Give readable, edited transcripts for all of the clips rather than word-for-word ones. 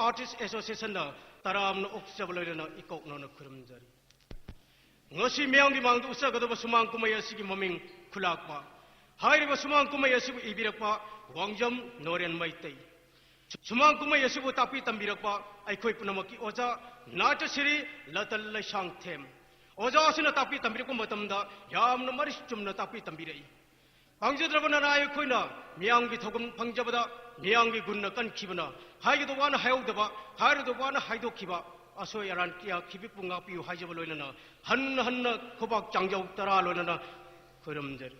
Artist Association taram oksabalena ikok no kurumjari ngasi meyang di mangdu usa gadaba sumang kumaya sigi maming khulakpa hairiba sumang kumaya sibu ibirakpa wangjam noren maitai sumang kumaya sibu tapi tambirakpa aikhoi punamaki oja nata siri latal laisang them oja asina tapi tambirakpa matamda yamna maris chumna tapi tambirai 방제들어보나 나의 코이나 미양기 토금 방자보다 미양기 군나 깐키브나 하이기도 와나 하여우다바 하이도 와나 하이도 키바 아소야란 끼야 키비뿡가 비유 하이저벌로이나 한나 코박 장자욱 따라 로이나 그럼들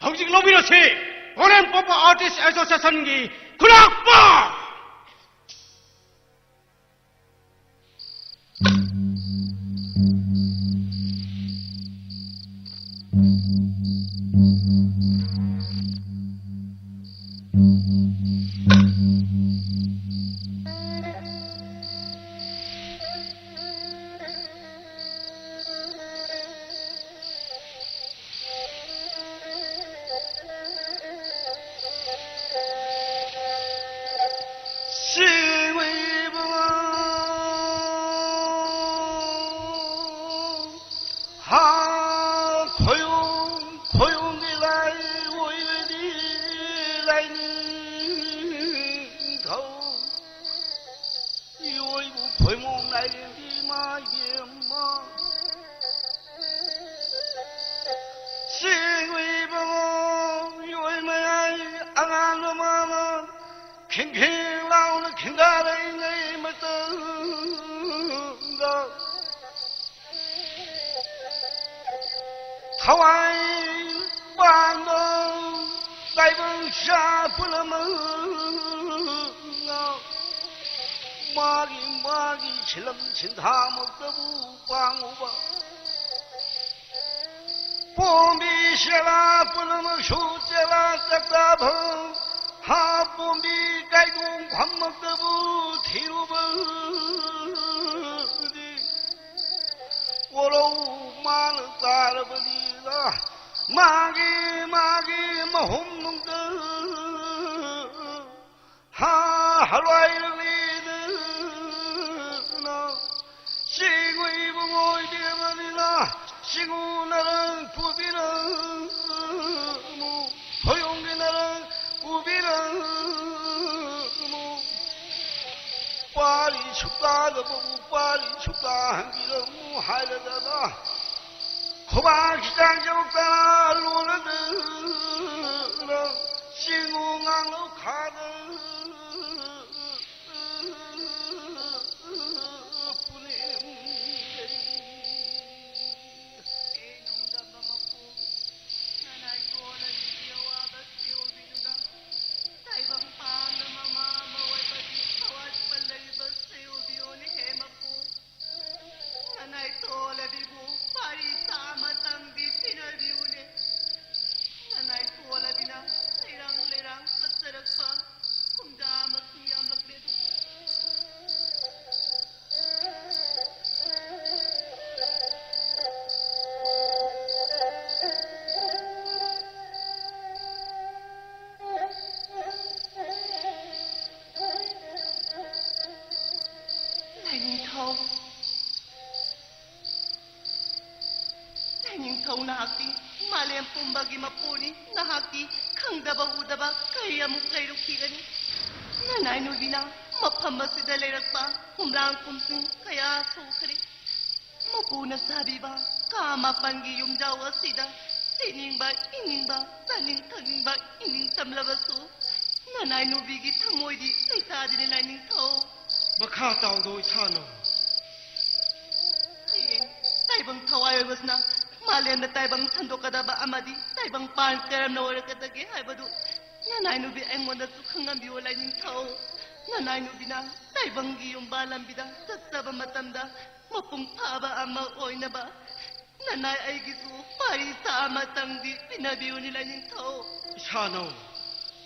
항직 로비너시 오랜 뽀빠 아티스트 애소세선기 구락빠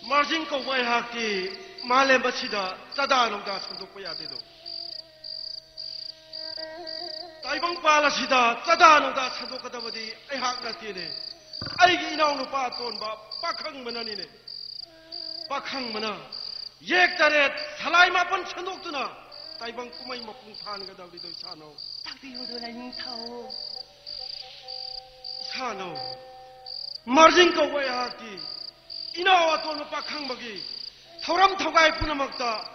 Margin ko wai haki male basida tada nongda sunduk payadido. Taibang pala sida tada nongda sunduk kadabadi ai hak natine. Ai gi inaw no pa ton ba pakhang manani ne. Pakhang mana yek taret 살라이 마쁜 천옥드나 따이방 꾸마이 먹궁 파는 거다 우리도 사노. 탁비호도 라닝타오. 사노 마르진 거 와야 하기 이나와 돈을 빡항박이 타오람 타가이 뿌나 먹다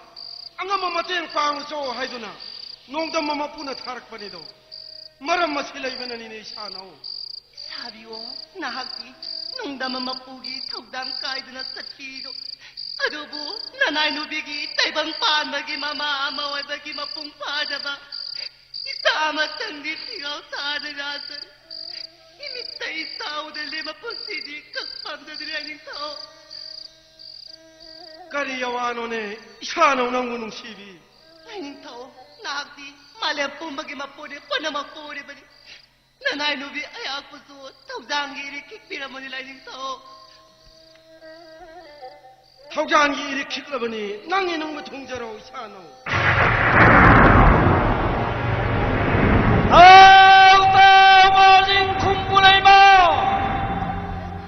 안가마 마땡 빵소 하이도나 농담 마마 뿌나 타락바니도 마람 마실라이베는 이네 사노. 사비오 나학기 농담은 맛보기 턱담 까이드나 sat기도 아도부 나나이 누비기 따이방 빠마기 마마 아마와바기 마뽕 파자바 이사마 탕디 피가오 사드라서 이미 따이 사오들리 마뽕시디 kakpam다들이 아닌 사오. 까리야와노네 사노 남구농 시비 아닌 사오 나학기 말레 뿜바기 마뽀리 뻔나 마뽀리 바리 나나이 누비 아야쿠소 턱장기리 킥피라머니 라이닝 사오. 타오장기 이리 킥러버니 낭이는 거 동자로 사노. Maling kumpunay mo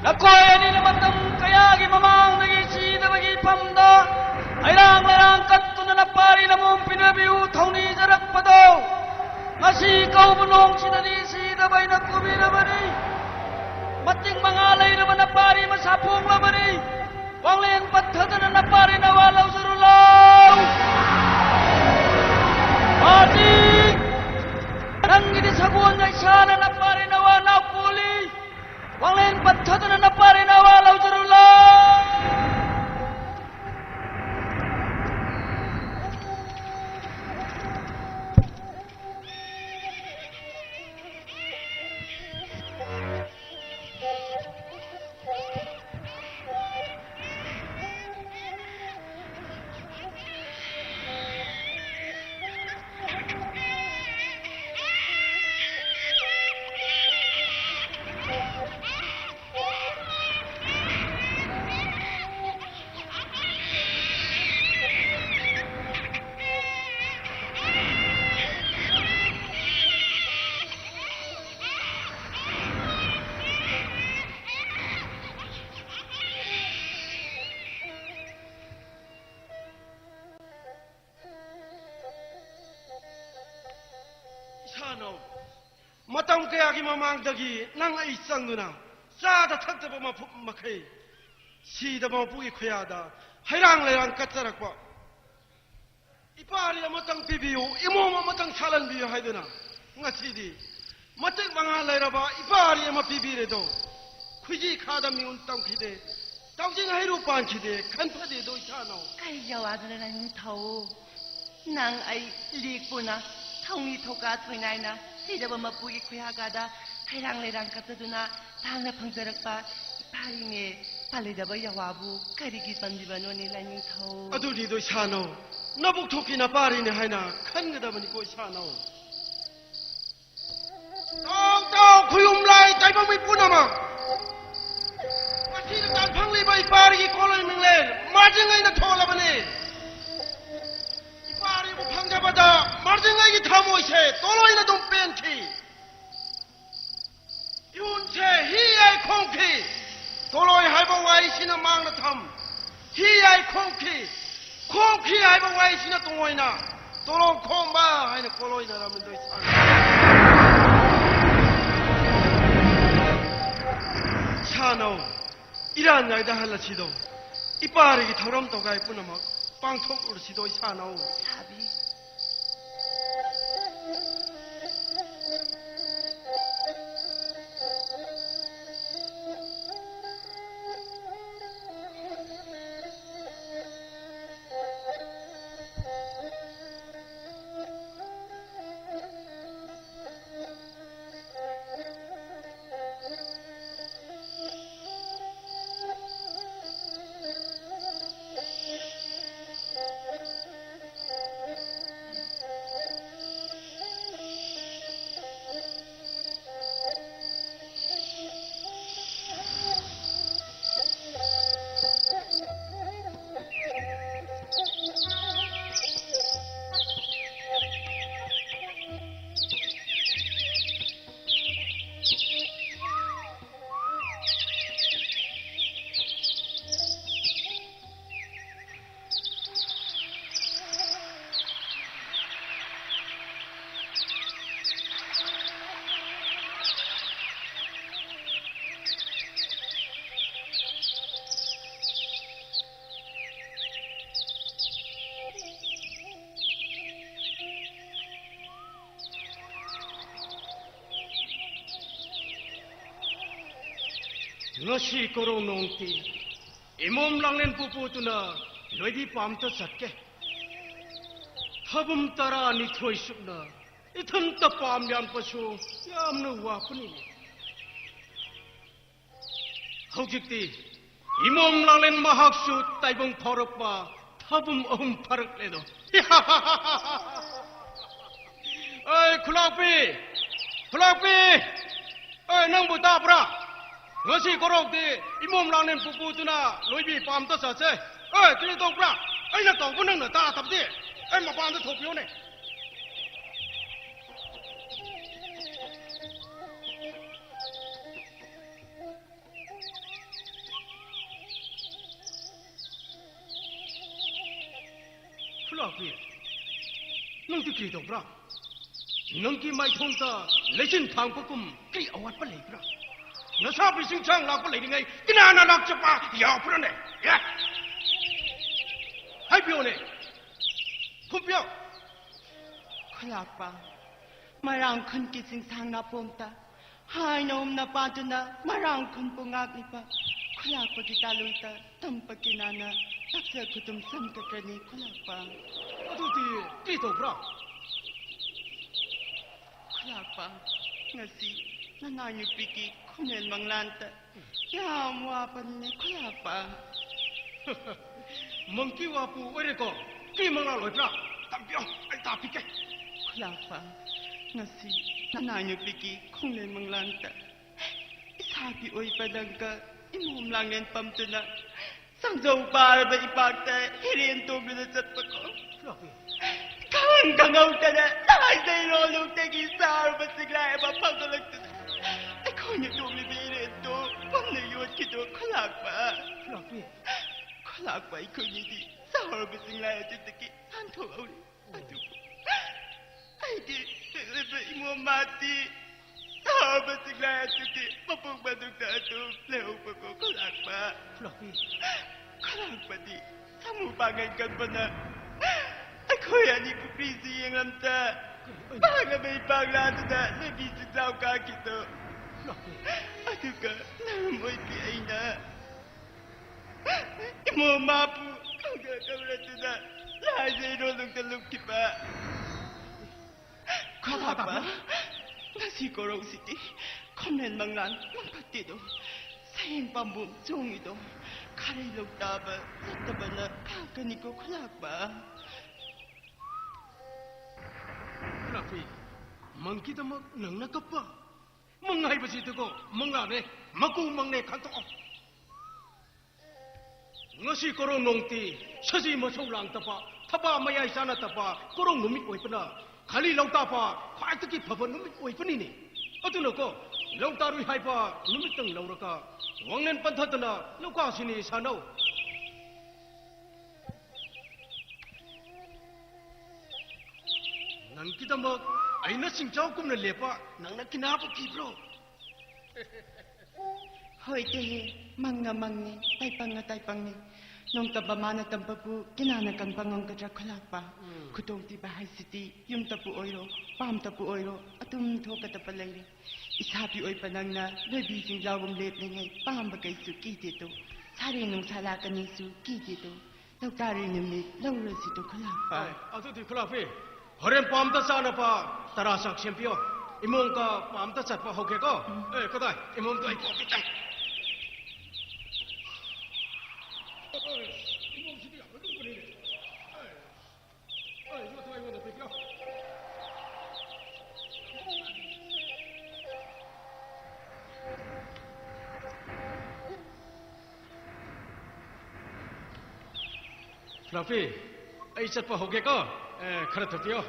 Nakoy ni namatang kayagi mamang nagisi na magipamda Ay lang kanto na napari na mong pinabiutaw ni Jarak pa daw Ngasi ikaw bunong sinanisi na ba'y nagkubi naman eh Mating mangalay naman napari masapong naman eh Wanglin patada na napari na walaw sa rulaw Mating Nangini saguan na isana na pare na wana puli. Wanglen patado na pare na walaw jarula. matang kayagi mamangdagi nang isang nuna sada thakta ma makai sida ma pugi khoyada hairang lerang katsarakwa ipari matang bibiu imo matang salan biu haiduna ngasidi matek banga leraba ipari ma bibiredo khuji khada mi untang khide tawjing hairu pan khide khanphade do chano ai yawadana nang thau nang ai likpuna thongni thoka thuinaina sidaba mapugi khuyagada hairang lerang kataduna thangna phangjarakpa ipharine palidaba yawabu karigi pandibano ni laning thau aduni do chano nabuk thokina parine haina khangadabani ko chano tong khuyum lai taibang mi punama masi tan phangli bai parigi koloi minglen majingai na tholabani ipari bu phangjabada marjingai gi thamoise toloina dum penthi yunche hi ai khongki toloi haiba wai sina mangna tham hi ai khongki haiba wai sina tongoina tolong khomba haina koloina ramen doi chano iran naida halachido ipari gi thoram togai punama pangthok ursido chano sabi ngasi korong nongti imom langlen pupu tuna loibi pam ta satke habum tara ni thoi sukna itham ta pam yam pasu yamna wapni haujikti imom langlen mahaksu taibong phorokpa habum ahum pharak ledo ơi khulapi ơi nang buta pra ngasi korok ti imom langlen pupu tuna loibi pam ta sa che ơi kli tong pra ai na tong punang na ta tap ti ai ma pam ta thop yo ne khulapi nang ti kli tong pra nang ki mai thong ta lechin thang pakum kli awat pa lei pra na sa bi sing chang lak pa lei ngai kina na lak chapa ya pra ne ya hai pyo ne khum pyo Khlakpa marang khun ki sing sang na pomta hai nom na pa tu na marang khun pungak ni pa Khlakpa ki taluita tampa ki nana taksa kutum sam ka krani Khlakpa atu ti kli tong pra Khlakpa ngasi nanay ni piki kunel manglanta yam wapan ne Khlakpa mangki wapu ore ko ki mangla loi pra tam pyo ai ta pike Khlakpa ngasi nanay ni piki kunel manglanta isabi oy padangka imom langen pamtuna sangjong para ba ipakta hirin tubli na satpako khulapi Kang kangaw ka na, tahay sa ilolong tegisar, basigla e mapagkalag to. Ay ko niyo tumibirin to, pamnayot kito, Khlakpa. khulapi Khlakpa, ikaw niyo di, sahar basigla e titaki, hanto auli, ato po. Ay di, ba imo mati, sahar basigla e titi, mapagmadog na ato, leho pa ko, Khlakpa. khulapi Khlakpa di, samupangan ka ba na, ako yan ipupisi yung lamta. Baka may paglato na nabisig sa ka kito. khulapi Ato ka, naramoy piyay na. Imo mapu, ang kakawalato na. Lahat sa inulong talong kipa. Khlakpa, nasikorong siti. Komen manglan, mangpatido. Sayang pambum, sungido. Karilog taba, taba na kakaniko Khlakpa. khulapi mangki ta mak nang na kappa mangai ba si ko mangla ne maku mangne khan to ngasi korong nongti saji ma chou lang ta pa thaba mayai sana ta pa korong numit oi pana khali lau ta pa khwai ta ki phaba numit oi pani ne atu no ko lau ta rui hai pa numit tang lau ra ka wanglen pan tha ta na lau ka sini sanau nang kita mak aina singchau kum na lepa nang na kinapa ki bro Hoy tehe, manga mangne, taipang ni. Nung tabamana tampapu, kinana kang pangong kadra Khlakpa. Kutong ti bahay siti, yung tapu oiro, pam tapu oiro, atum to katapalayri. Isabi oy panang na, nabising lawang lep na ngay, pam bagay su kitito. Sari nung salakan ni su kitito. Lawtari namit, lawra sito Khlakpa. atu ti khulapi horen pam ta sa na pa tarasak sempio imong ka pam ta sat pa hoke ko kadai imong to ai ko pitang imong sidi ya betul ko ni ai yo to ai mo to pitio khulapi ai sat pa hoke ko khara to pio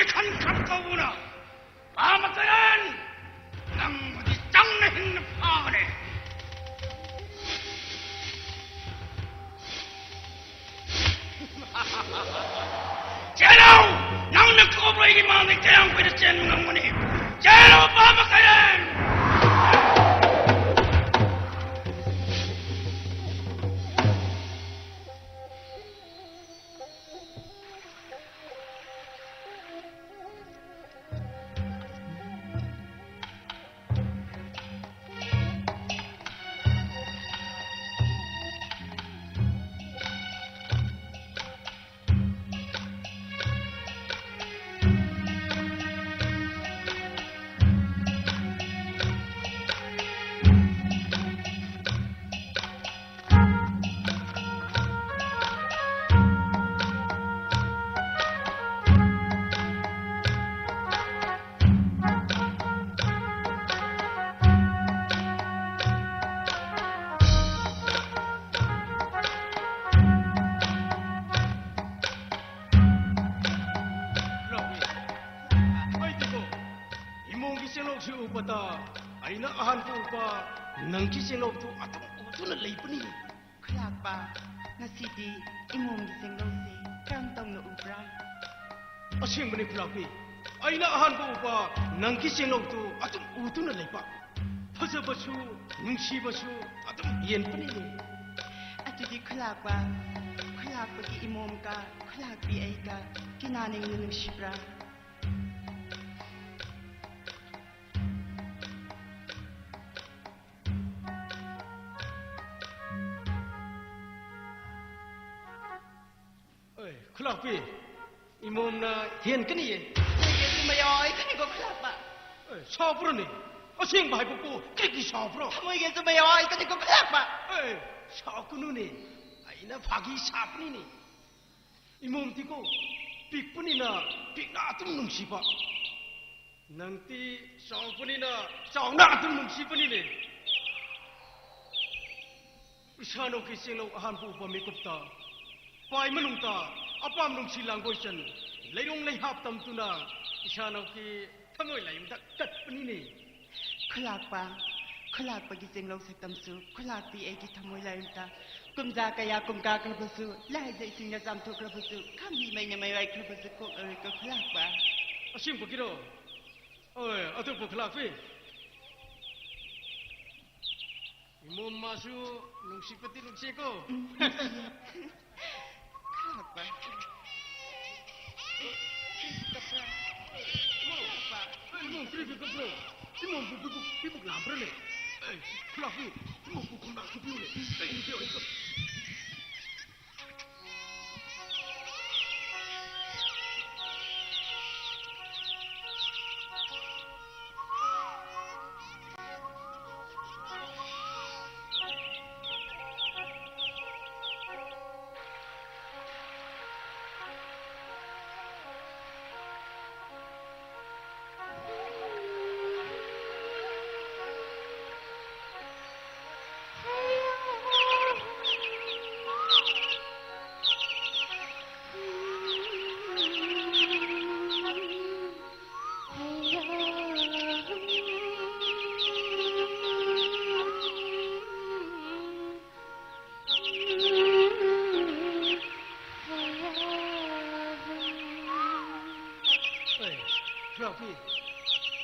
kan kau guna. Pamakaran nang madicang na hinapane. Jelo nang nakobra ini mami kayang pwede chen nang mani. Jelo pamakaran. Aina ahan ko pa nang kisilog to atong uto na laypani. Kulakpa, ngasidi imong gising si kantong no ubra. Asyang mani kulakpi. Aina ahan ko pa nang kisilog to atong uto na laypa. Pasabasu, nungsibasu atong yen pani. Ato di kulakpa ki imom ka, kulakpi ay ka, kinaning nunong sibra. Kulakpi, imom na hen kani ye. Sige, sumayoy, kani ko kulakpa. Sabro ni. Asyang bahay po ko, kiki sabro. Kamoy ge sumayoy, kani ko kulakpa. Sakuno ni. Aina pagi sapni ni. Imom ti ko, pikpuni na, pikna atum nung sipa. Nanti sapuni na, sauna atum nung sipa ni ni. Isano kisilo ahan po pamikop ta. Pai manung ta. Apam nung silang goisan, layong layhap tam tu na, isanaw ki tamoy layong kat panini. Kulakpa gising long sa tamsu, kulakpi ay kitamoy layong ta. Kumza kaya kumka klabusu, lahat sa ising nasam to klabusu, kami may namayay klabusu ko ay ko kulakpa. Asim po kiro. Oy, ato po kulakpi. Imom masu nung sipati nung siko. Kulakpa. Imom, kribi ka bro. Imom, bubuk lampre le. Kulakpi, imom bukong nakupiyo le. Ikaw.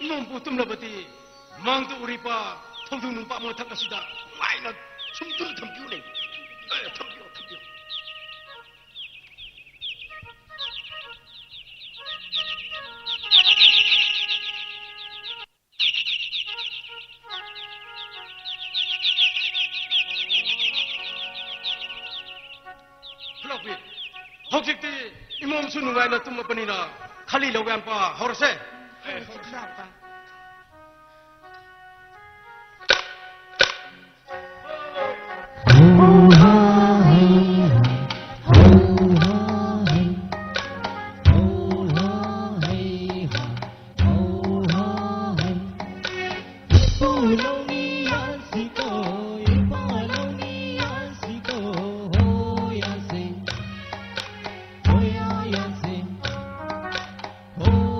Mamputum na bati, mang tu uripa, thong numpa mo thak asida, mai na sumtul thampiu ne. Thampiu. Flopi, hokikti imam sunu ngai na tum panina, khali logan pa horse. Kulakpa. Oh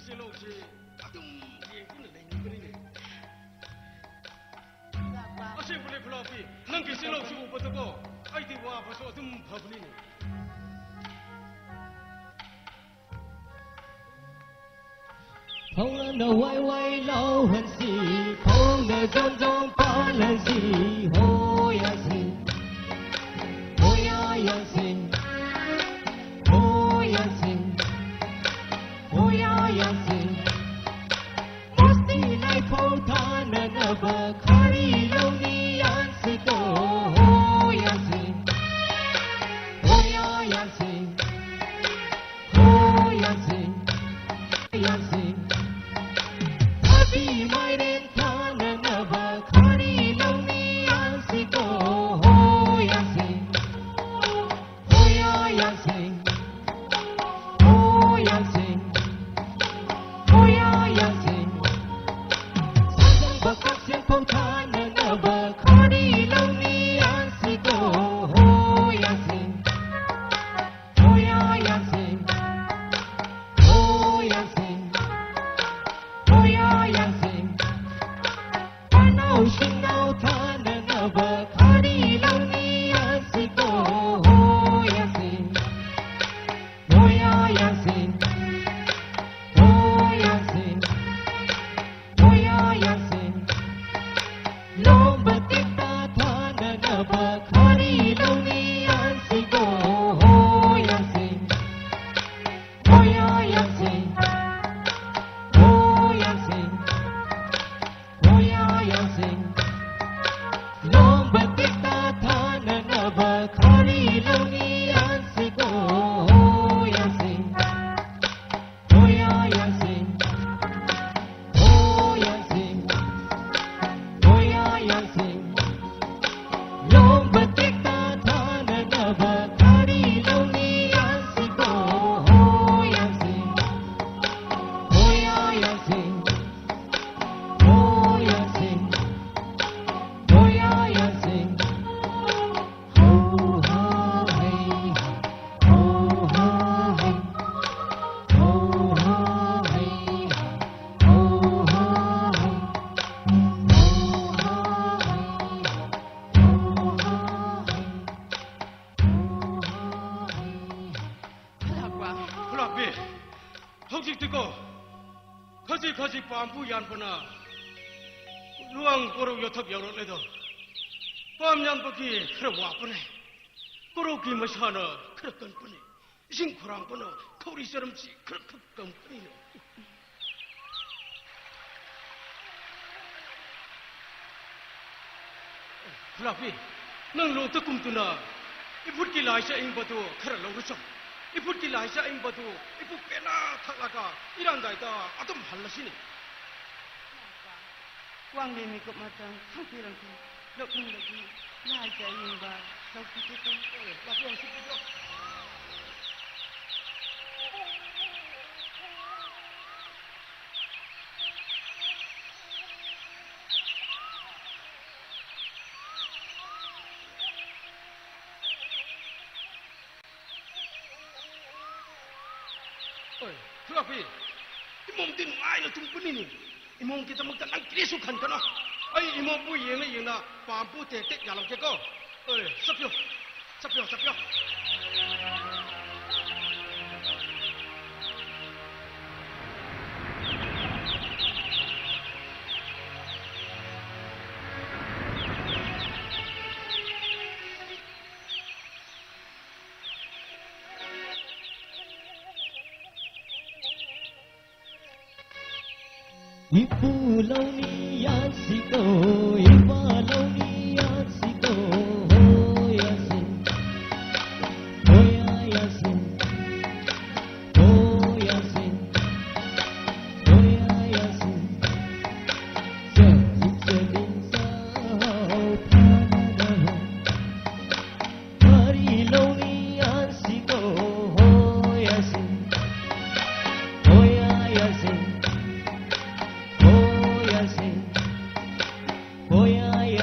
실록시 아둠 얘기는 내니거리네. 아시블레 블라피 넌게 실록시 못 받고 아이디 와 벌써 아둠 바블리네. phong lên đầu quay quay lâu hơn gì phong đời trong trong phá lên gì hô ya xin hô ya xin hô ya xin hô ya xin mesti lai phong tha nên ở khari lâu ni an si to hô ya xin hô ya xin hô ya xin ya xin Happy my den thana nava khari loni asiko ho yasin ho yasin ho yasin ho yasin sang bakat siang phong thana nava khari loni asiko ho yasin ho yasin ho yasin Sing out thana nava khari loni asiko ho yasin ho yasin ho yasin ho yasin lomba tikta thana nava khari loni asiko ho yasin ho yasin ho yasin ho yasin Lomba tikta thana nava khari loni asiko ho yasin ho yasin ho yasin ho yasin Lomba tikta thana nava khari loni asiko ho yasin ho yasin ho yasin 블라피 혹시 듣고 거지 밤부 얀보나 루앙 꼬로 요탑 열어내도 밤얀버기 그래 와보네 꼬로기 머시하나 그렇건 뿐이 싱코랑 보나 코리처럼지 그렇건 뿐이네 블라피 넌 로트 꿈꾸나 이붓기 라이샤 잉버도 그래 로르죠 이붓기 라이샤 잉버도 이붓 빼나 탁라가 이란다이다 아좀 할라시니 Quang đề mi cụm mặt trăng không khi làm gì động hình là gì lại chạy nhìn vào sau khi kết thúc và thường xin kết thúc Oi, Fluffy, imong din ay na tungkunin ni. Imong kita magtanang kirisukan ka na. Ay, imong po yun na pampu tetek yalang ke ko. Oi, sapyo. Ipu loni asiko, ipa loni asiko, ho yasin, ho yasin, ho yasin, ho yasin. Sedin sao thana, hari loni asiko, ho yasin, ho yasin. Oh yeah,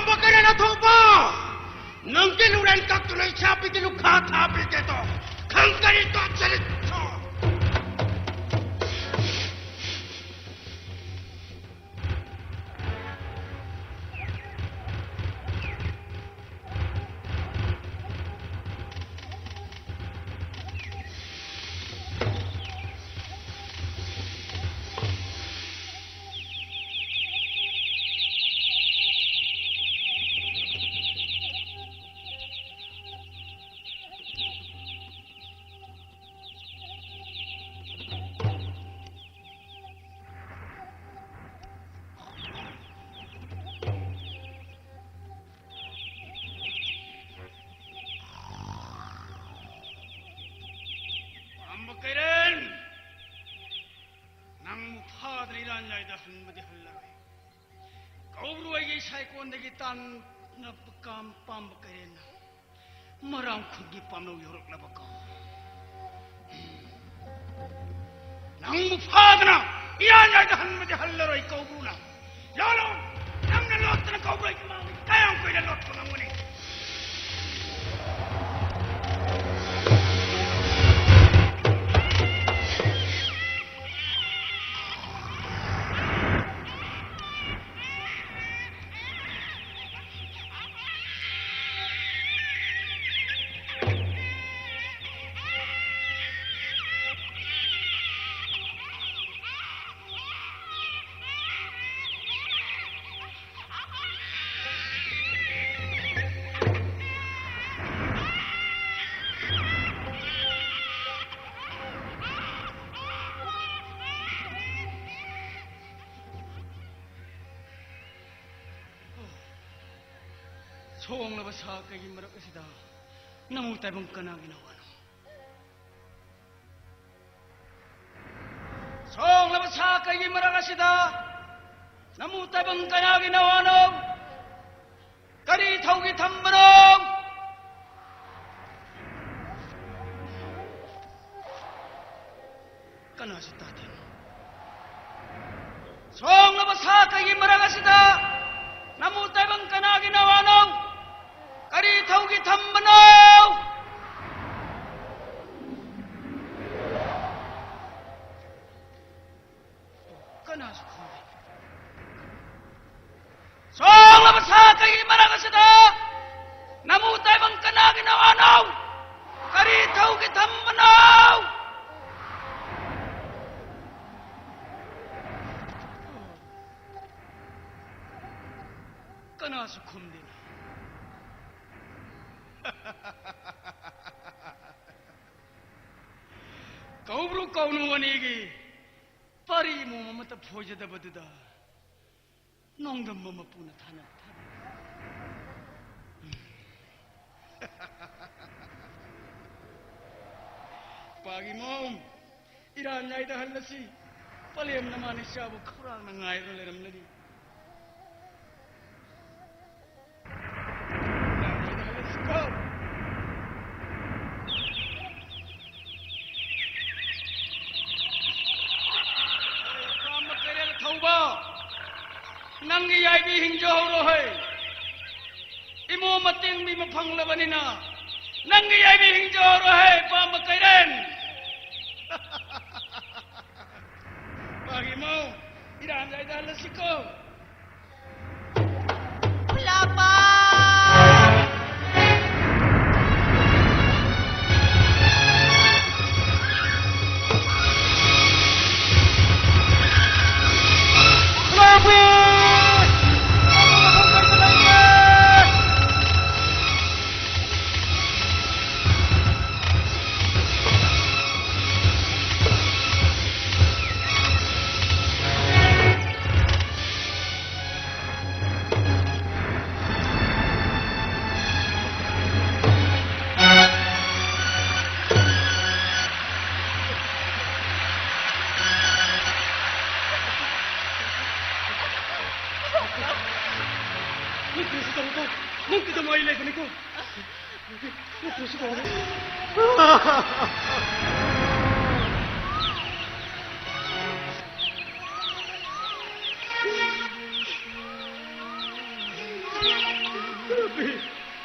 bakal na thopa nang kiluran kak tulay sapi kilukha thapi keto khangkari to chalit tho Kairan nang mukha dari ranjai dah henmati halai. Kau beruai ye sai kon degi tan na pekam pam kairan. Marang khugi pam no yorok na bakau. Nang mukha na ranjai dah henmati halai kau beruna. Lalu nang na lot na kau beruai kemau kayang kau dah lot kau namuni. Song na basa kay marak asida namutay bang kana ginawa no. Song na basa kay marak asida namutay bang kana ginawa no. Kari thawgi thambarong kana si tatin. Song na basa kay marak asida namutay bang kana ginawa no. Kari thawgi thambanaw kana sukhoy song labasa kay maragasta namutay bang kana ginawanaw kari thawgi thambanaw kana sukhum din. Kau bro kau nuwanigi pari mo mamata phoja da baduda nongdam mama puna thana pagi mo iran nyai da halasi palem namani sabu khurang na ngai ro leram ladi Nangi yai bi hingjo ro hai imo mating bi mafang labanina nangi yai bi hingjo ro hai pa makairen bagi mo iran jai dal siko Lapa!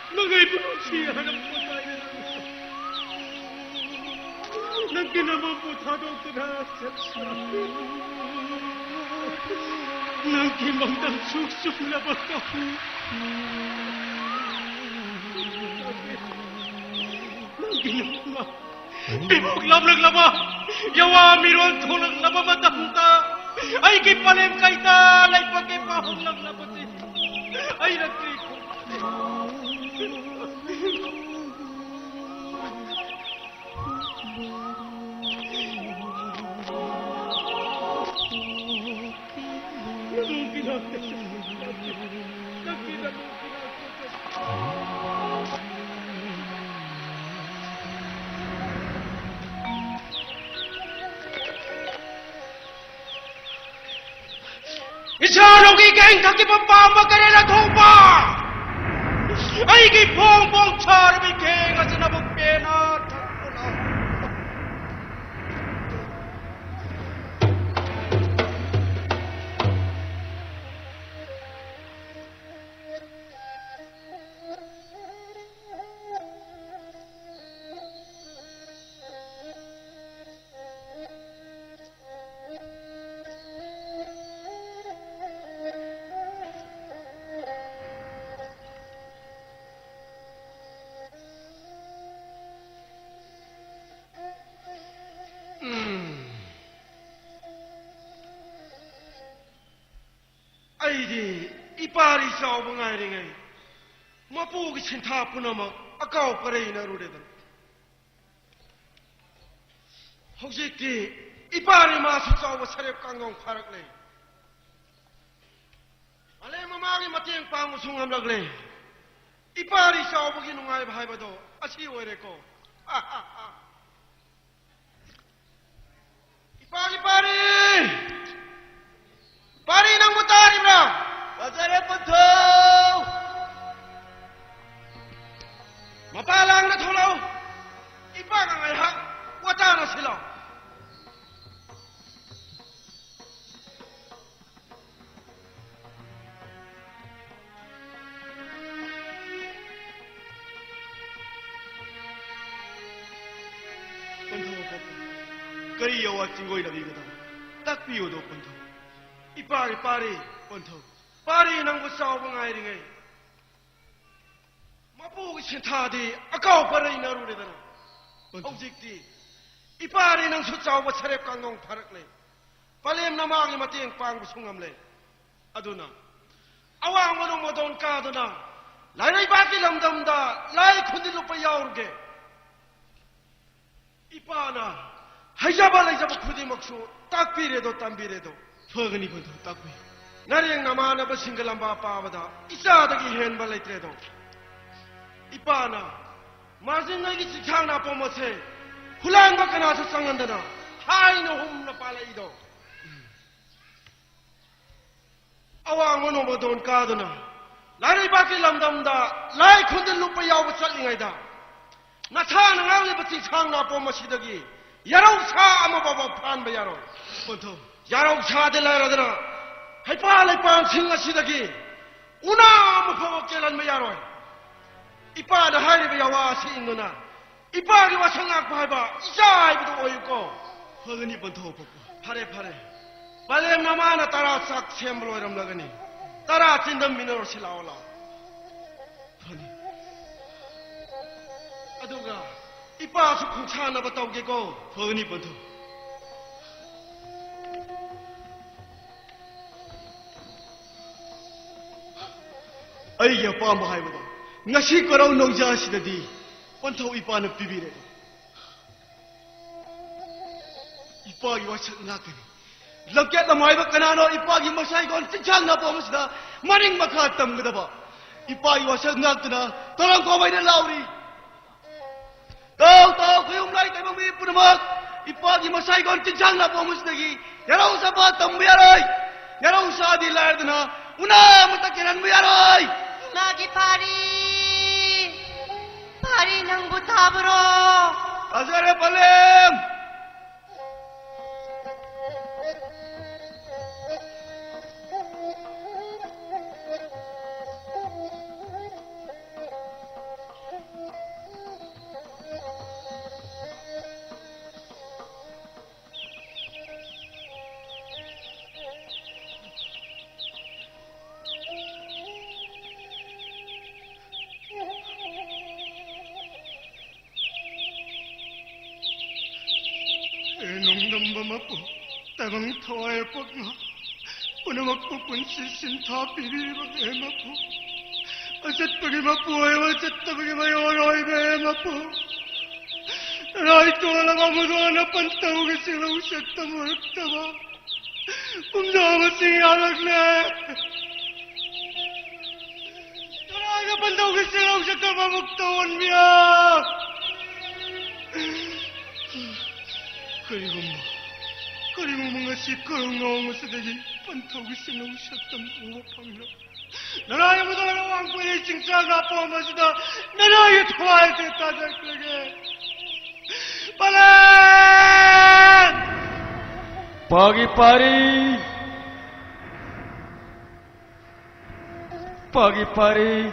Nangay siya ng putay. Nang kinamamutadong tinasaksa. Nang kimangdang susumlabas ako. Nang ginama. Bibog lamlag lama. Yawa miron tulang lama matanda. Ay kipalem kaita. Ay pagkipahong lang labati. Ay nagtriko. Isarong ikain kakipapama ka rin at hupa! Ay kipong-pong charm ikain at sinabagpena takpo na. Aidi, ipari sao bangai ringai. Mapu ki cinta punama akau parai na rudedan. Hojikti ipari masu sao basarep kangong parak le. Ale mamagi matiang pangusungam lagle. Ipari sao bagi nungai bahai bado asi oireko. Ipari. Pari nang mutari na! Pasare punto! Mapalang na tulaw! Iba nga ngayon, wata na sila! Punto, kariyawa tinggoy na bigata. Takpiyo do punto. Ipari punto. Pari nang gusaw bangai ringai. Mapu sintadi akau parai na rudedana. Objekti. Ipari nang sucaw basarep kangong parakle. Palem namagi matiang pang busungamle. Aduna. Awang manong modon ka aduna. Lai baki lamdamda. Lai kundilu pa yaurge. Ipana. Hayaba lai jaba kudi maksu. Takpiredo tambiredo. Pagani punto takpi. Nariyang namana ba singgalamba pabada. Isa dagi hen balay tredo. Ipana. Masin ngay gisikang na pomose. Hulang ba ka na sa sangandana. Hay no hum na pala ido. Awang mo no mo doon ka doon na. Lari baki lamdamda. Lai kundin lupa yaw ba sa lingay da. Nasa nangawi ba sikang na pomose dagi. Yaraw sa amababagpan ba yaraw. Punto. Yarong saade laradana haipa pang singa sidagi una mo kelan me yaroy ipa da hari be yawa si ingona ipa gi wasangak phaiba isai bidu oyuko hagani bantho popo phare balem namana tara sak semblo ram lagani tara tindam minor silawla phani aduga ipa su khungchana batawge ko hagani bantho Ay ya pa mahay mo. Ngasi ko raw nung jasi dadi. Pantaw ipa na pibire. Ipa iwasak natin. Lagyan na mahay ba kanano ipa imasay ko. Tinsang na po masda. Maring makatam ka ba. Ipa iwasak natin na. Tarang ko may nalauri. Tao kayong lai kayo mamili po naman. Ipa imasay ko. Tinsang na po masda. Yaraw sa batang mayaray. Yaraw sa adilar na. Una matakiran mayaray. Magi pari nang butabro. Pasare palem. 넘버마포 따방 타와의 뻑마 오너마포 본시신 다 비비리마 에마포 어쨌버기 마포에 어쨌다버기 마요로이 베마포 라이트 와라가 무도하나 판타오게 시라고 셨다 모였다마 꿈자하마 싱이 안할래 라이가 판타오게 시라고 셨다 마목다 원미야 그리고 뭔가 시끄러운 나오면 쓰대기 판타오게 시라고 셨다 마목방이라 나라의 무도하나 왕권의 칭찬가 포함하시다 나라의 토하에 됐다 잘그게 빨리 Pagi-pagi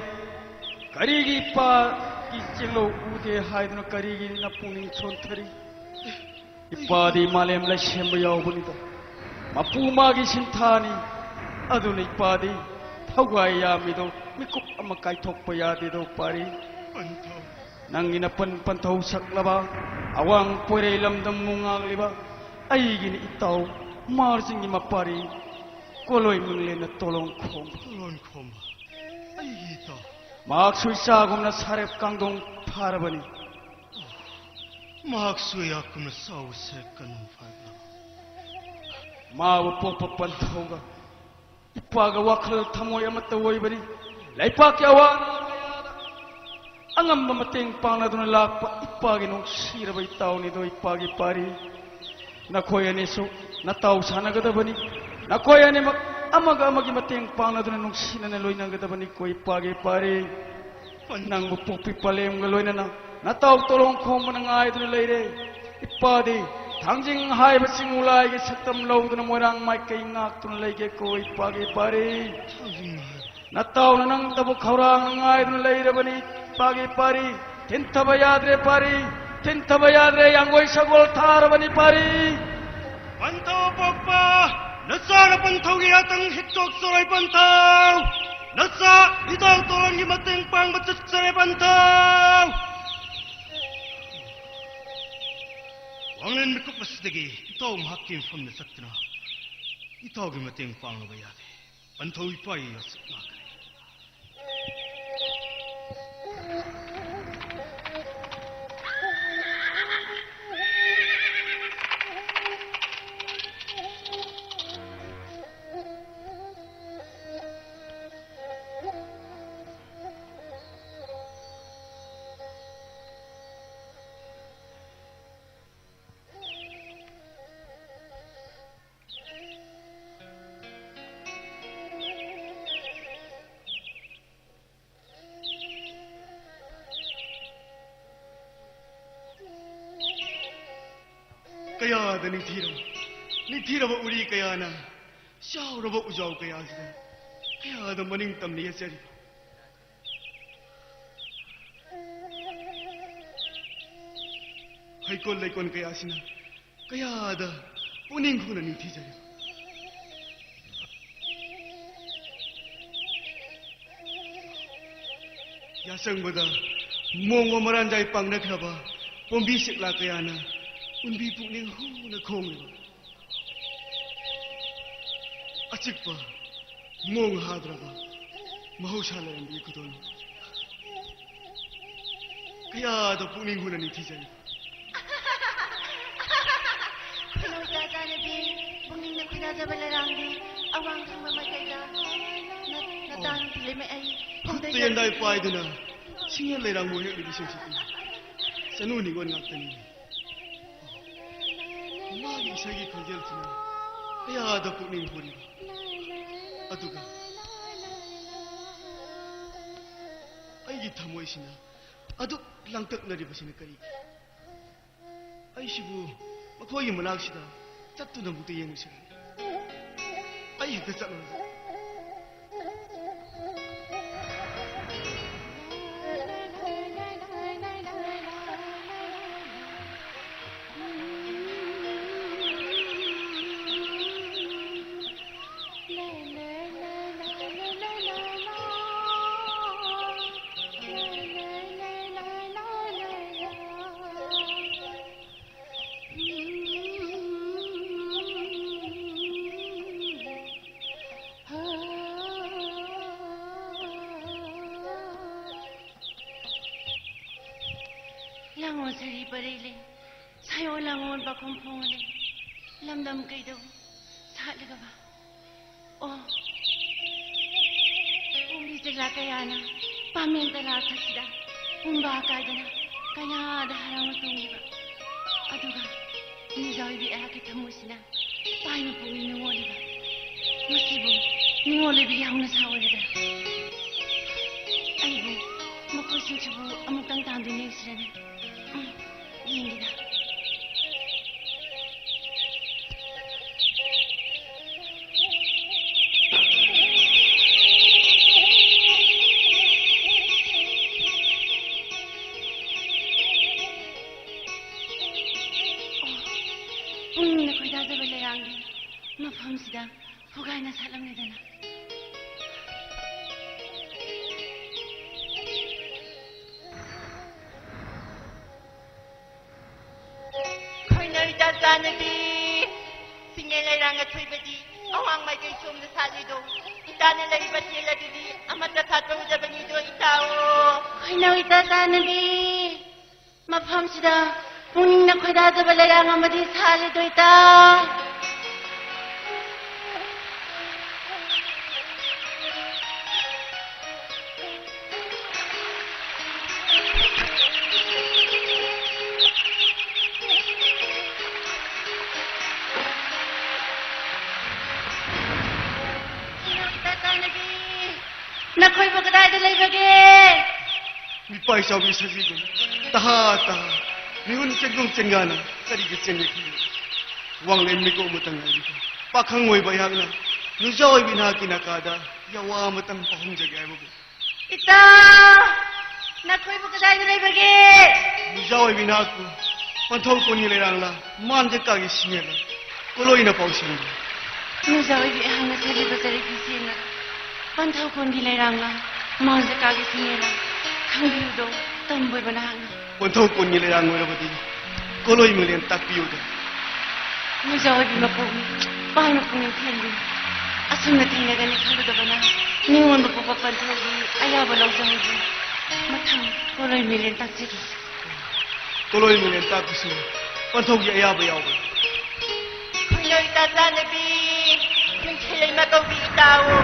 karigi pa kicilo ude haiduna karigi na puning chontari ipadi malem la shemba yaubunida mapumagi sintani aduna ipadi thawai yamido mikup amakai thokpa yadido pari nangina panthau saklaba awang pore lamdam mungagliba aigini itaw marjingi mapari koloi munglena tolong khom 아이다 막술사금나 사렙 강동 파라버니 막수야 꿈을 싸우세 까는 파다 마우 뽀뽀pan 토가 이빠가 와클 타모야 맞다 오이버니 라이파키아와 angam mamateng pangladuna lakpa ipagi nung siraba itaw nido ipagi pari nakoya niso nataw sana gadabani nakoya ni amag-amagi mateng pangladuna nung sinanaloy nang gadabani ko ipagi pari nang bupupi palem galoy na nataw tolong ko manangay duna layre ipadi tangjing hai basing ulay ge saktam lawduna morang may kaingak duna layge ko ipagi pari nataw na nang tabok haurang nangay duna layre bani pagi-pari, tintabayadre pari, tintabayadre yang goy sagol tarabani pari. Pantaw pagpa, nasa na pantaw giyatang hitok suray pantaw, nasa itaw tulang gimateng pang batas suray pantaw. Wangin mikuk masdagi, itaw mahakim fam na saktina, itaw gimateng pang nabayade, pantaw ipay yasik nakay. Kaya da nitira ba uri kaya na siyaw ba ujaw kaya sila kaya da maning tam niya sari haikon kaya sina kaya da puning ko na niti sari yasang ba da mongo maranjay pang nagraba pumbisik la kaya na unbi puning hu na kong acik pa mong hadra ba mahushala ang di kudon kaya da puning hu na ni tijay Hello Tata Nabi puning na pinadabalarang di awang kang mamatay na natang pili may ay Tiyan dahil pa ito na singa layang mo yung ibisyon si Tina sanuni ko ang ngaktanin Magi isagi kajal sina kaya ada puning huri aduga ay gita mo sina aduk langkak na di ba sina kari ay sibu makoy malag sida tatto na butiyan mo sila ay higasa na langon sari parele sayo langon ba kumpungole lamdam kaido salaga ba oh umbi jagla kayana pamin tala khasida umba kaidana kaya da harang tungiba aduga ni jawi bi aki thamusina painu pumi nongoliba masibu ningolibi yauna sawalada aibu makosinchibu amutang tandu nengsirane yengida Pungna koida zabale rangi mafam sida fugaina salam nedana koinari dasanabi singelai ranga thuibadi awang mai kai chom da salido itana lari batela didi amata thatba hujabani do itao koinari dasanabi mafam sida pungna koida zabale ranga amadi sali doita Nakoi ba kadai da lei bage mi pai sau bi sa ji go ta mi hun chen gong chen ga na sari ge chen ki wang le mi ko mu tang ai bi pa khang ngoi ba ya na nu joi bi na ki na ka da ya wa mu tang pa hung je ga bu ita nakoi ba kadai da lei bage nu joi bi na ku pan thau ko ni le rang la man je ka gi sin la ko loi na pau sin nu joi bi hang na sari ba sari ki sin na panthau kon di lei rang la man je ka gi sin la khang bi do tam boi ba na hang pan thau ko ni le rang ngoi ra ba di ko loi mu len tak pi u da nu joi bi ma ko pai ma ko ni thien di asun na thien ga ni khang da ba na ni won ba ko panthau gi aya ba lo jang ji ma thang ko loi mi len tak ji ko loi mu len tak ku sin pan thau gi aya ba yaw ba koinari dasanabi min chelai ma ko bi itao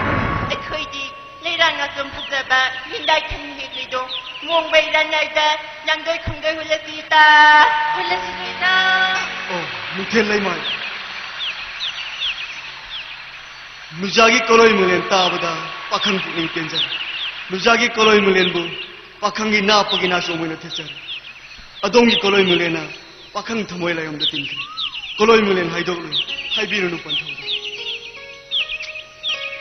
ai khoidi lei ranga som phujaba hindai khin hilido mong bai ranai da yangdoi khungdoi hulasita hulasita oh nu thel lai mai nu jagi ko loi mu len ta ba da pakhang pu ning pen ja nu jagi ko loi mu len bu pakhang gi na pa gi na so mu na the cha adong gi ko loi mu len na pakhang thamoi lai om da tin ko loi mu len hai do hai bi nu pan thau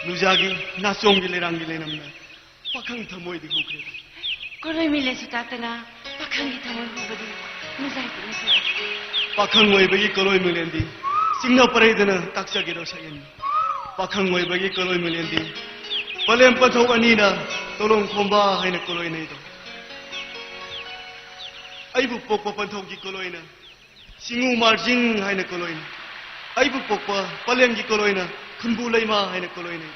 nu jagi na song gi le rang gi le nam na pakhang thamoi di hu kre ko loi mi le sita tana pakhang gi thamoi hu badi nu jai ku ni pakhang ngoi ba gi ko loi mu len di singna parai dana taksa gi do sa yen pakhang ngoi ba gi ko loi mu len di palem pa thau ani na tolong khomba hai na ko loi nei do ai bu pok pa pan thau gi ko loi na singu marjing hai na ko loi na ai bu pok pa palem gi ko loi na khunbu lai ma hai na ko loi nei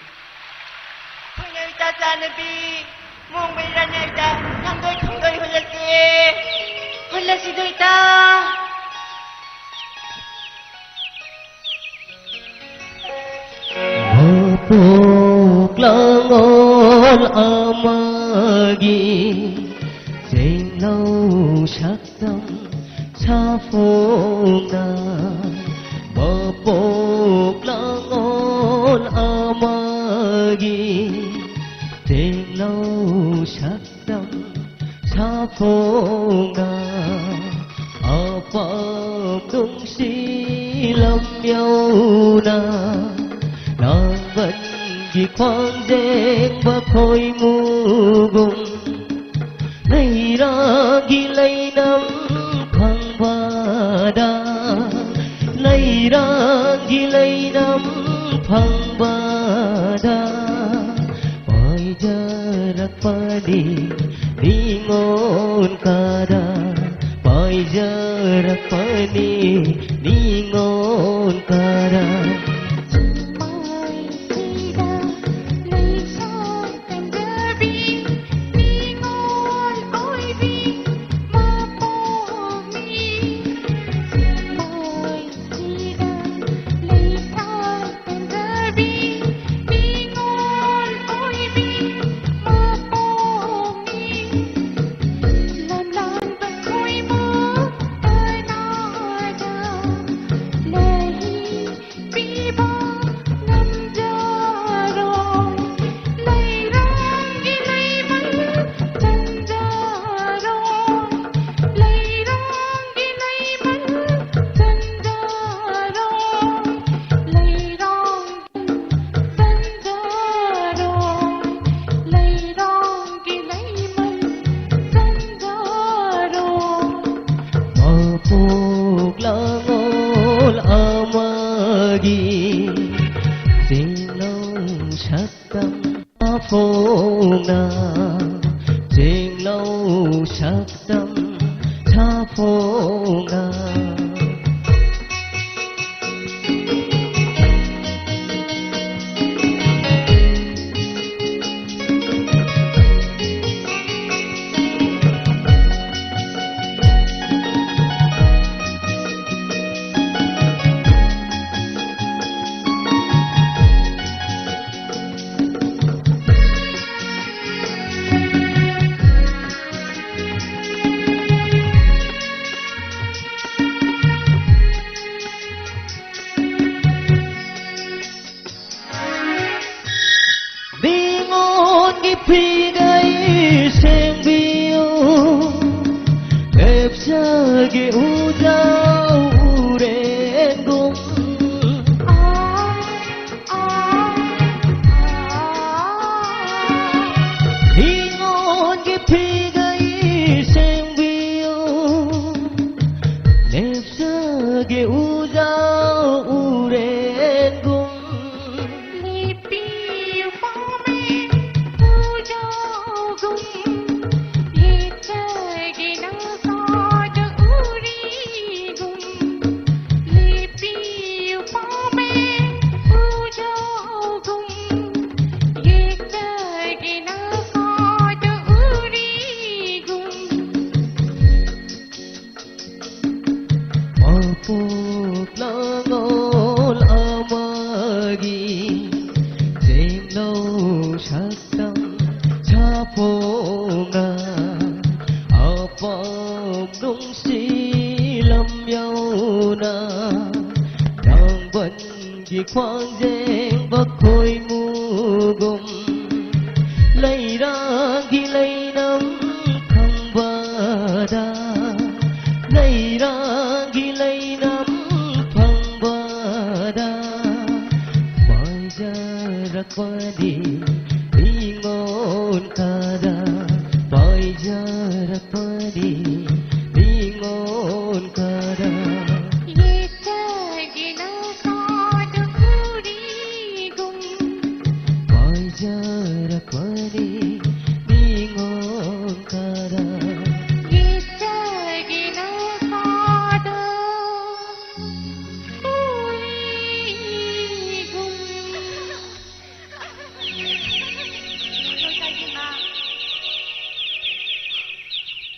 koinari dasanabi mong bai ranai da yangdoi khungdoi hulasi hulasi doita Puklangon amagi Jenglau saksam chafona Puklangon amagi Jenglau saksam chafona Apam dung silam yauna Nàng vẫn chỉ khoan deng và khôi mù gùng Lấy ra ghi lấy nắm khang và đa Lấy ra ghi lấy nắm khang và đa Bài giờ rắc phá đi đi ngon ca đa Bài giờ rắc phá đi đi ngon ca đa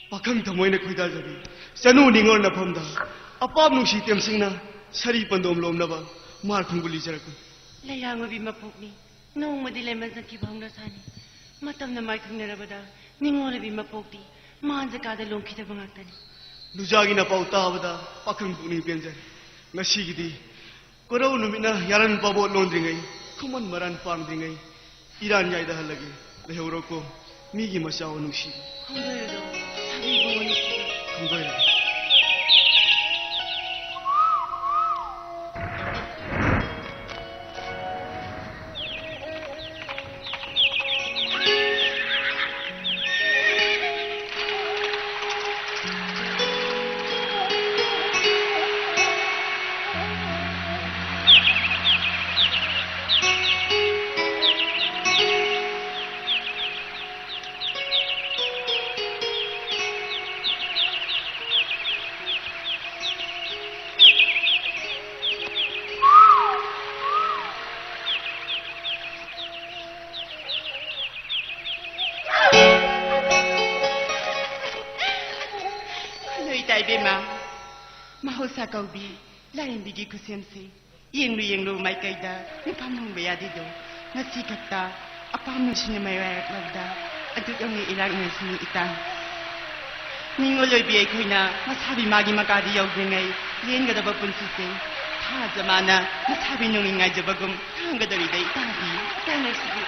Pakhang thamoina khuidal jabi sanu ningol na phamda apap nungsi temsingna sari pandom lom naba mar khunguli jarak layang abi mapukni nong madi leman sa kibangna sani matam na mai khungna rabada ningol abi mapukti manja kada longki da bangaktani nujagi na pauta abada pakhang puni penja ngasi gidi korau numina yaran pabo londringai khuman maran pamdringai iran yaida halagi lehroko migi masao nungsi khungdo Ibu khungdo Mahosa kaubi lain bigi kusemsi yenglu mai kaida ni pamung bayadi do ngasi katta apam sini mai rak labda ꯑꯗꯨꯒꯤ ꯏꯔꯥꯛꯅꯁꯤꯅꯤ ꯏꯇꯥ ꯅꯤꯡꯉꯣꯜ ꯑꯣꯏꯕꯤ ꯑꯩꯈꯣꯏꯅ ꯃꯁꯥꯕꯤ ꯃꯥꯒꯤ ꯃꯀꯥꯗ ꯌꯧꯗ꯭ꯔꯤꯉꯩ ꯂꯦꯟꯒꯗꯕ ꯄꯨꯟꯁꯤꯁꯦ ꯊꯥꯖ ꯃꯥꯅ ꯃꯁꯥꯕꯤ ꯅꯨꯡꯉꯥꯏꯖꯕꯒꯨꯝ ꯈꯥꯡꯒꯗꯧꯔꯤꯗ ꯏꯇꯥꯗꯤ ꯏꯇꯥꯅꯁꯤꯗꯤ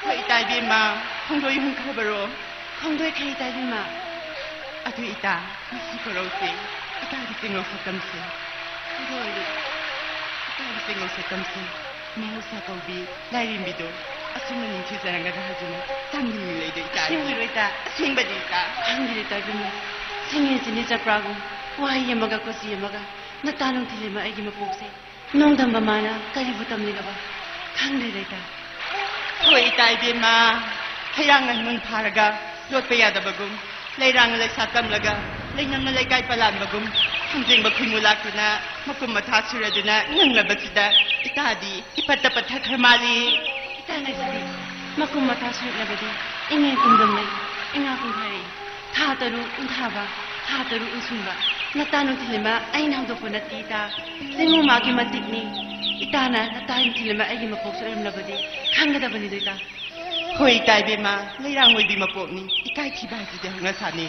ꯍꯣꯏ ꯏꯇꯥ 이ꯕꯦꯝꯃ ꯈꯣꯡꯗꯣꯏ ꯍꯨꯟꯈ꯭ꯔꯕꯔꯣ ꯈꯣꯡꯗꯣꯏꯈ꯭ꯔꯦ 이ꯇꯥ 이ꯕꯦꯝꯃ ꯑꯗꯨ ꯏꯇꯥ ꯉꯁꯤ ꯀꯣꯔꯧꯁꯦ 이따ꯒꯤ ꯇꯦꯡꯉꯧ ꯁꯛꯇꯝꯁꯦ ꯈꯣꯡꯗꯣꯏ 이따ꯒꯤ ꯇꯦꯡꯉꯧ ꯁꯛꯇꯝꯁꯦ mahausa kaubi lairimbido asumna ningthizarangada hajuna tamni leide ita singirita singbadita hangirita gum singirjini chapragu wai yamaga kosi yamaga natanung thilema aigi mapokse nongdamba mana karibu tamligaba khangleita hoi ita ibema hayangan mun pharaga lotpa yadabagum leirang leisa tamlaga leinang leikai palanbagum hamjing bakhungu lakuna makum matha suraduna nanglabasida itadi ipata patha kharmali itana sidi makum matha suradabadi ingen kumdamne inga kumhari tha taru unsumba natanu thilema aina hawdopuna tita lingu magi matikni itana natanu thilema agi mapok suramlabadi khangadabani doita hoi taibema leirang oibi mapokni ikai thibagi de ngasani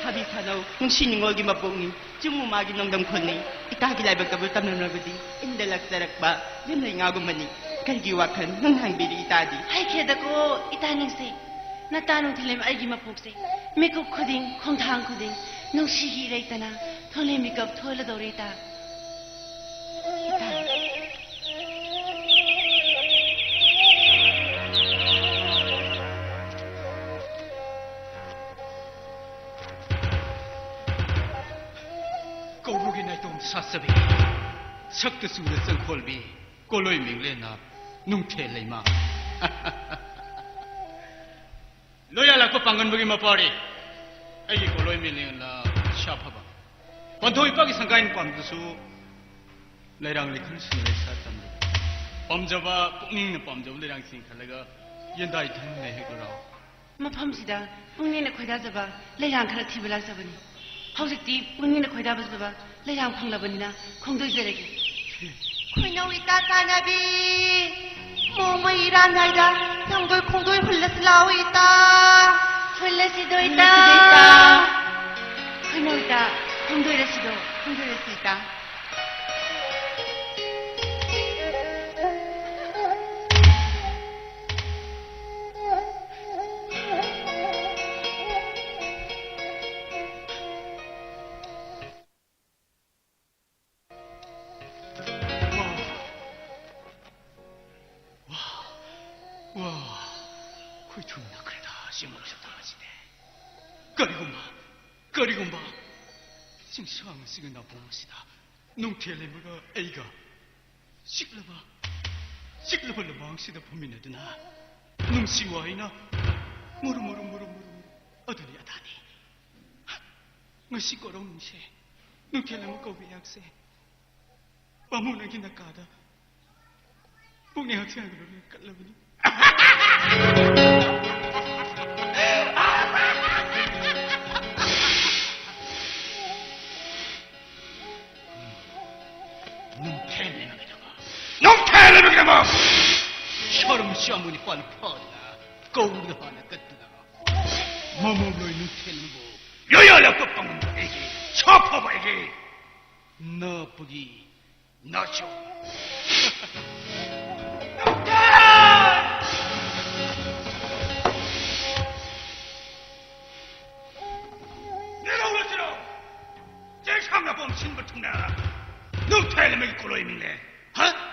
habi sanau nungsiningolgi mapokni jumu magi nongdam khonni itagi laibakabul tamnamnabadi indalak sarakba limlai ngagumani kargi wakhan nanghangbiri itadi hai khedako itaningse natanu thilem aigi mapokse makeup khuding khongthang khuding nungsihi reitana thole makeup thola dorita Koubugi na itong sasabi. Sakta sulat sang kolbi. Koloy mingle na nung telay ma. Loyal ako pangan bagi mapari. Ay koloy mingle na siapa ba. Pantoy pagi sangkain pamdusu. Lairang likul sunay sa tamli. Pamjaba pungning na pamjaba lairang singkalaga. Yanday tan na hekuraw. Mapamsida pungning na khoidajaba lairang khara thibala sabani. Howsiti pungning na khoidabasaba lairang phanglabanina khongdoi jeregi. Khoinau ita tanabi momo iran naida nangdoi khongdoi hullaslaw ita hullasido ita khoinau ita khongdoi rasido khongdoi rasita Karigumba, singsang siga na pumasida. Nung telemaga aiga, siklaba lamang sida puminado na. Nung siway na, muru, adani. Ngasi korong nung nung telemaga wiyakse. Pamunang ginakada, pungyakse ang gulong kalabini. Sharam shamuni pal pala, kawda hana katnaga. Mamamloy nung telmo, yoyala ko pangmagi, chapa bagi, na pagi, nacho. 내려오시라. 제 상나 봄 신부통나. nung telmo ikuloy minle, ha?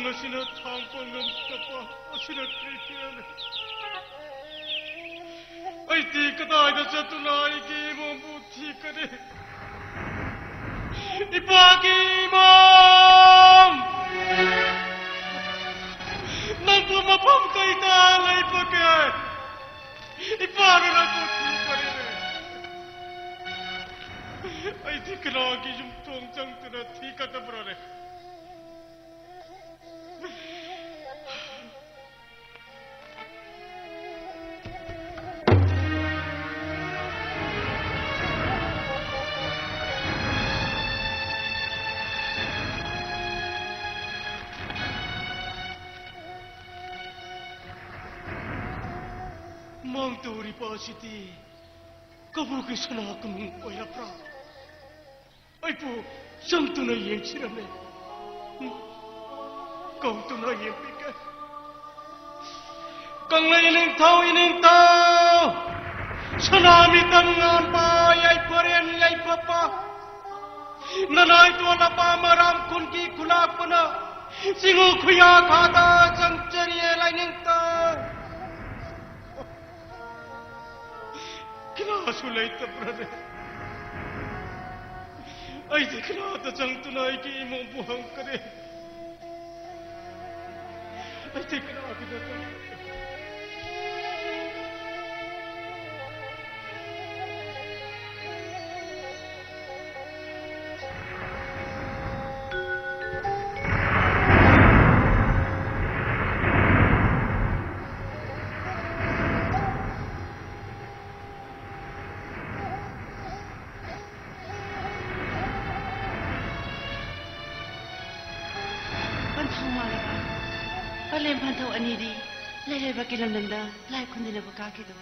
asina tangpangam tapa asina kriyan. Ay di kadai da satuna igi mambuti kare. Ipagi mam. Nang pumapam kay talay pagay. Ipagi na buti kare. Ay di kanagi yung tongchang tuna ti katabrare. Mang turi pasiti, kabu kisana kamung oya pra. Ay po, sang tunay yang sirame. Kau tunay yang pika. Kang na ining tao. Sanami tangan pa, yay paren, yay papa. Nanay to na pa maram kunki kulak pa na. Singo kuya kata, sang chariye laining tao. Kinasulay ta brother. Ay di kinata chang tunay ki imong buhang kare. Ay di kinata kita. Palem pantau anidi, lele bakilam nanda, lai kundina bakakido.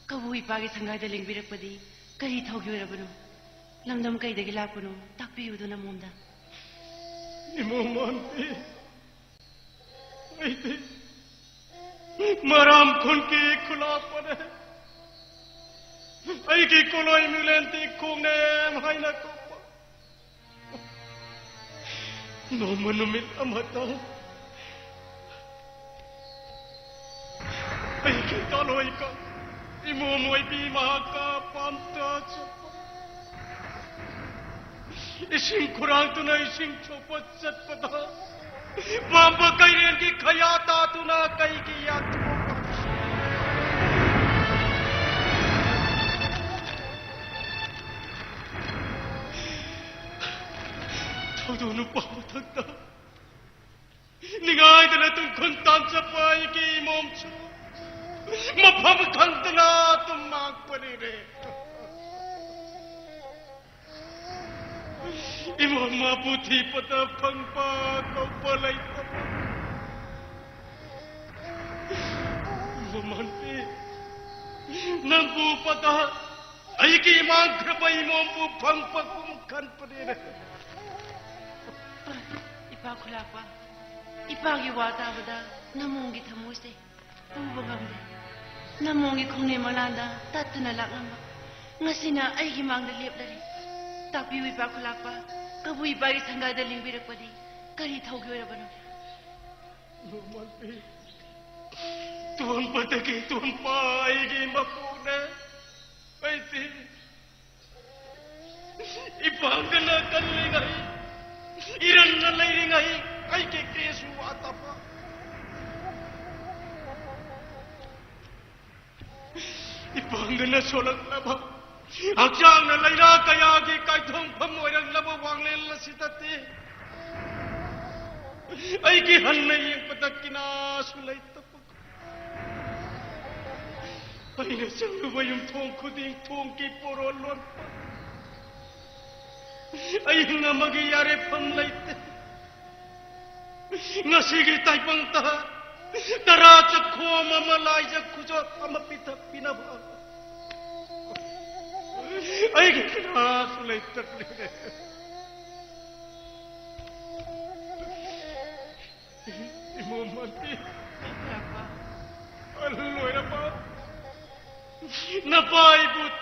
Kabui pagi sangai daling birak padi, kari thau gyura banu. Lamdam kai dagi lapunu, takpi udu na mumda. Imo manti, aiti, maram kunki kulak pada. Aiki kuloi mulenti kungne mahina kopa. No manumit amatau. Ay kitaloy ka, imumoy bima ka pamtas. Ising kurang tu na ising chopat sat pada. Mamba kairin ki khayata tu na kai ki yat. Todo no pamatagda. Ningay na tung kuntan sa pay ki momcho. Mapam kantana tumak panire. Imam mabuti pada pangpa kau palay tapa. Mamanti, nampu pada ay ki imang krapa imam pu pangpa kumkan panire. Ipakulapa, ipagiwata bada, namungi tamuste, ubangamde. Namungi kung malanda, tatuna lang naman. Ngasina ay himang dalip dali. Tapi ipakulapa, kabui bagi sangga daling birak padi, kari tau gyura banu. Mamanti, tuan pataki tuan pa ay ki mapuna. Ay ti, ipangana kanlingay. Iran na layringay ay kikesu atapa. Ipanggan na solang laba. Aksang na layra kaya ki kaitong pamoyrang laba wanglen la sitati. Ay kihan na yung patak kinasulay tapag. Ay nasang luwa yung tongko ding tongki porolon pa. Ay nga magyayari pamlayte. Nga sige tayo pang taha. Taratsak ko mamalaysak ko sa kamapita pinabang. Ay kinasulay tapag. Imamanti. Ipakulapa. Aloy na pa. Napaibot.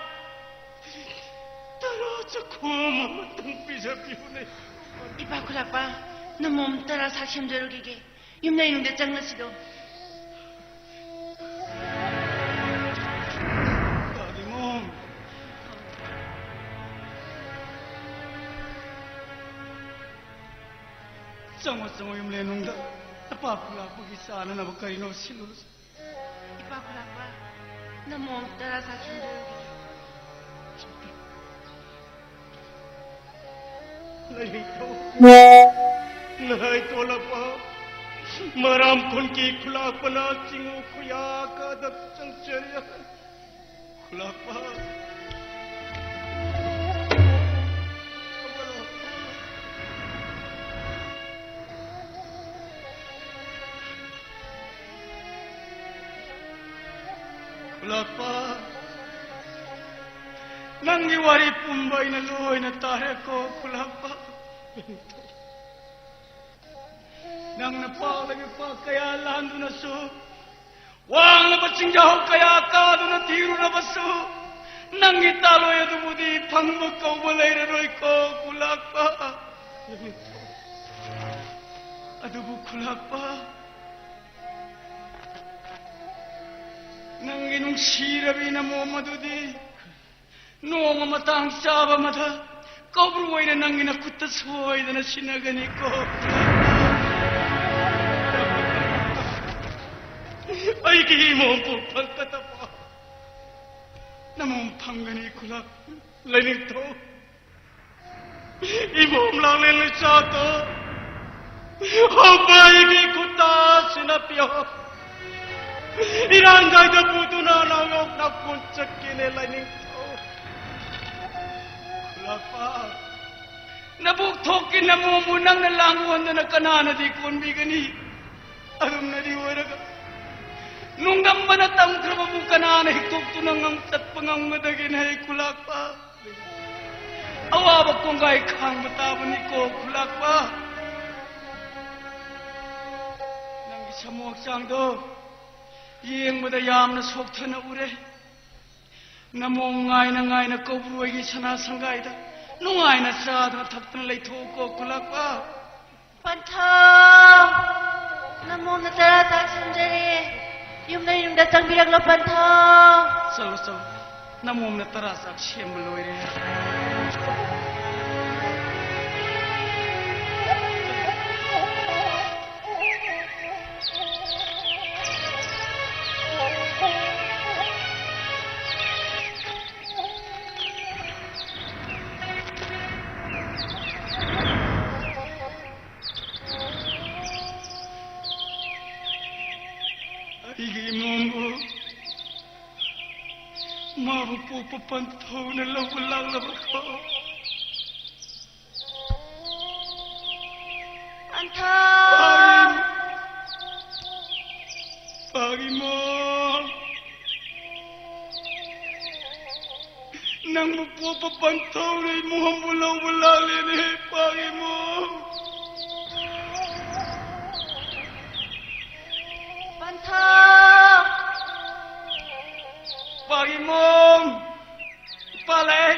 Taratsak ko mamatang pisabiyo na. Ipakulapa, 너 몸 따라 사심저룩이게 윤나 이놈대 짱나시도 Pagi mom. Sama-sama yung lenong da. Napapula pagi sana na bakay no sinus. 이빠꾸라빠 너 몸 따라 사심저룩이게 Lalito. Nahay tola pa. Maram kun ki khula pana chingu khuya ka dak changchariya. Khula pa. Khula pa. Nangi wari pumbay na luhoy na tahe ko khula pa. Nang napalagi pa kaya lando na so. Wang na batsingjaho kaya kado na tiro na baso. Nang italo ya dumudi pangmakaw balay na roy ko kulak pa. Adubo kulak pa. Nang inong sirabi na mo madudi. Noong matang saba mata. Kabruway na nang inakutas hoy na sinagani ko. Ay mo po pagkatapa. Namumpang gani ko lang. Lanito. Ibom lang lilit sa to. Habay ko ta sinapyo. Irangay na puto na langok na puntsak kinilanito. Kulapa. Nabuktokin na mumunang nalanguan na nakanana di kunbi gani. Alam na di wala ka. Nung namanatang trabaho ka na hiktok tunang at pangang madagin ay kulak pa. Awabag kong kay kang matabon ni ko kulak pa. Nang isa mo aksang do, iyeng madayam na sokta na ure. Namong ngay na kubruay isa na sanggay da. Nung ngay na sa na taptan lay ko kulak pa. Pantang! Namo na taratak sanjari. Yung datang bilang lo pantang. So, namum na taras at siyem meloy rin. Mapupupantaw na lang ako. Pantang! Pagi mo! Nang mapupupantaw na imuhang bulang-bulalin pagi mo! Pantang! Pagi mo! Palay!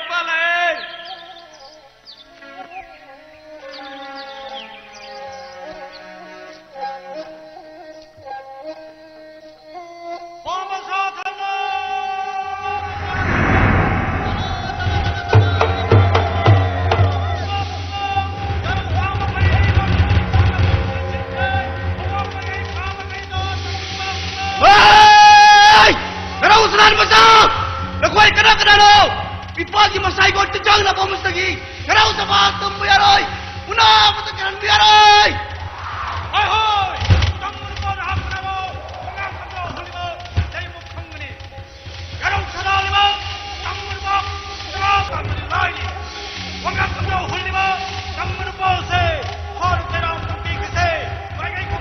Nakuhay ka na no! Ipagi masay ko at tijang na pamustagi! Karaw sa mga tumbuyaroy! Una! Matagyan ang buyaroy! Hoy! Hoy! Utang mo na hapon na mo! Mga kato! Huli mo! Dahil mo pangmani! Karaw sa dali mo! Utang mo na mo! Karaw sa manilay! Mga kato! Huli mo! Utang mo na po si! Hor! Karaw sa bigkasi! Magay ko!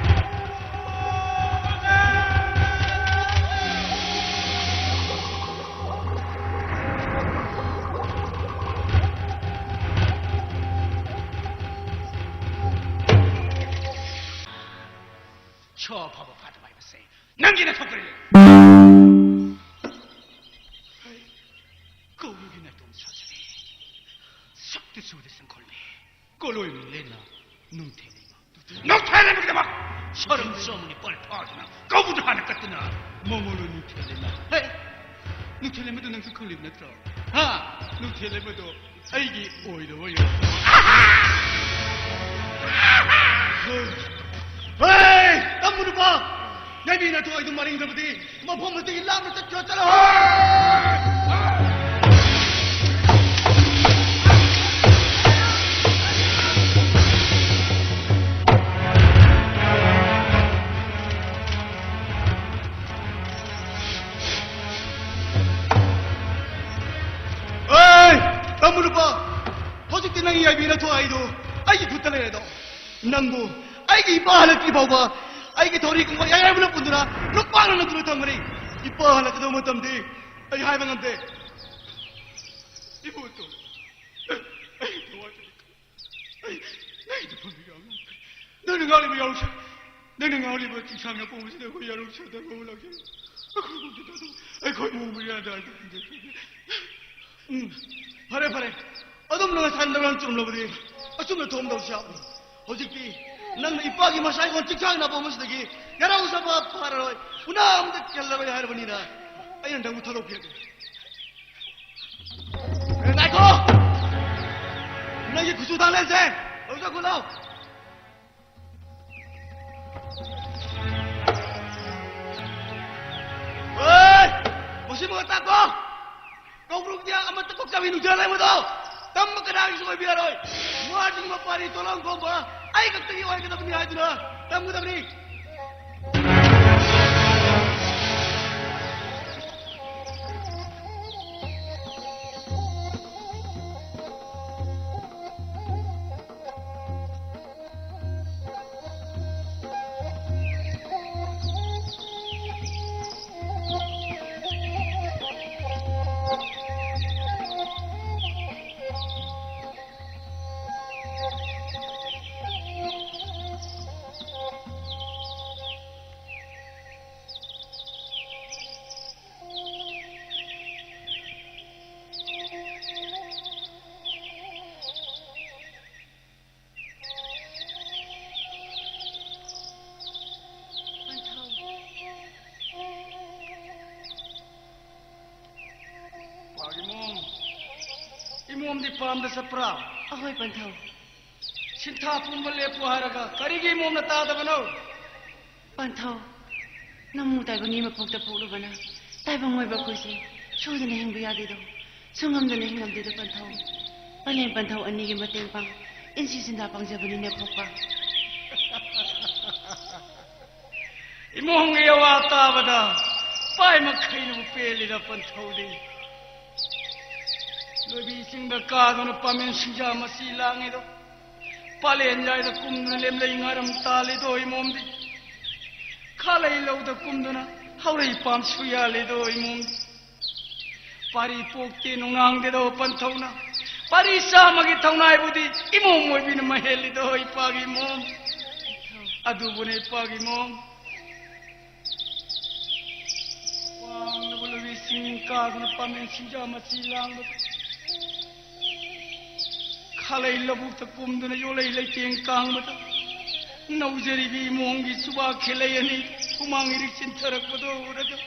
저 바보 가도 많이 봤어요. 남기나 턱걸이. 꼬우기나 동서들이 석두 수대선 걸리. 꼴로이 밀레나 농태니마. 녹태를 먹게 막 서름 써문이 뻘퍼하잖아. 거부도 하나 같더나. 뭐뭐로 녹태래나. 헤이, 녹태래면도 능수 클립 냈더라. 아, 녹태래면도 아이기 오이도 오요. 헤이, 남무를 봐. 내비나 도와이도 말인가 보디. 뭐 보면 되게 라면 딱 줬잖아. 남무를 봐. 허죽대 낭이 야비나 도와이도 아이기 붙달래도 남부 아이기 이뻐 하나 끼봐봐. 아이게 도리 공부 야야분을 분들아 룩방을 들었단 말이 이뻐 하나 그도 못담디 아이 하이방한데 이것도 아이 도와주니까 아이 나이도 분들이 없는 너는 아리고 야루셔 너는 아리고 지상에 공부시 되고 야루셔다 고울라게 아이 거의 몸을 해야 돼 바래 어둠로가 산다고 좀 러버디 좀 더 도움도 없어 어저께 난 이빠기 마사이고 직장이나 보면서 되기 야라고 사봐 파라로 우나함도 깰라고 할아버니나 아이는 당구 타도 피하게 그래 나이코 나게 구수 달래세 어디서 굴러 어이 무슨 뭐가 닦고 거꾸로 그냥 아마 떡국 잡이 누잖아요 뭐도 땀 먹게 나기 수고 비하러 뭐 하지 뭐 빨리 돌아온 거 봐 아이 걱정이 와 이거 너무 하더라 땀 묻어버리 몸디 밤도 섭라 ahoy banthau 신타 품벌레 부하라가 거리기 몸나 따다바노 banthau namu dai bangi ma phokta pholu bana dai bang moi ba khoisi chodane hing ba yade do sungam dane hingam de do banthau balen banthau ani gi mateng pang insi sinda pang jabani ne phokpa imong yawa tabada pai ma khainu pelida banthau de Lobi singda kaadona pamen sinja masi langido palen jayda kumduna lemlei ngaram talido imomdi khalai lauda kumduna haurei pam suyalido imomdi pari pokte nungang do panthauna pari samagi thaunai budi imom moibina mahelido ipagi mom adubune ipagi mom wang lobi sing kaadona pamen sinja masi langido Khalai labuk ta kumduna yolai leiteng kangmata naujaribi mongi suba khelayani kumangirik chintarak bado urada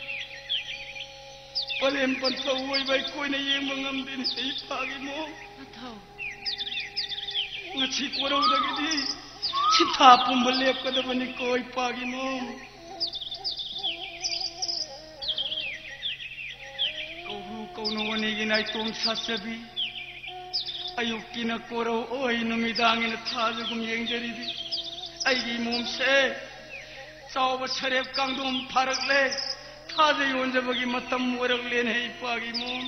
palem pantha oi bai koina yeng ngamdin ei phagi mo banthau ngachi korau dagidi chitha pumbale kadabani koi phagi mo kauno wani ginai tom sasabi ayukina korau oi numidangina thajugum yengjaribi aigi momse chawba sarep kangdom pharakle thajai onjabagi matam oragle nei pagi mom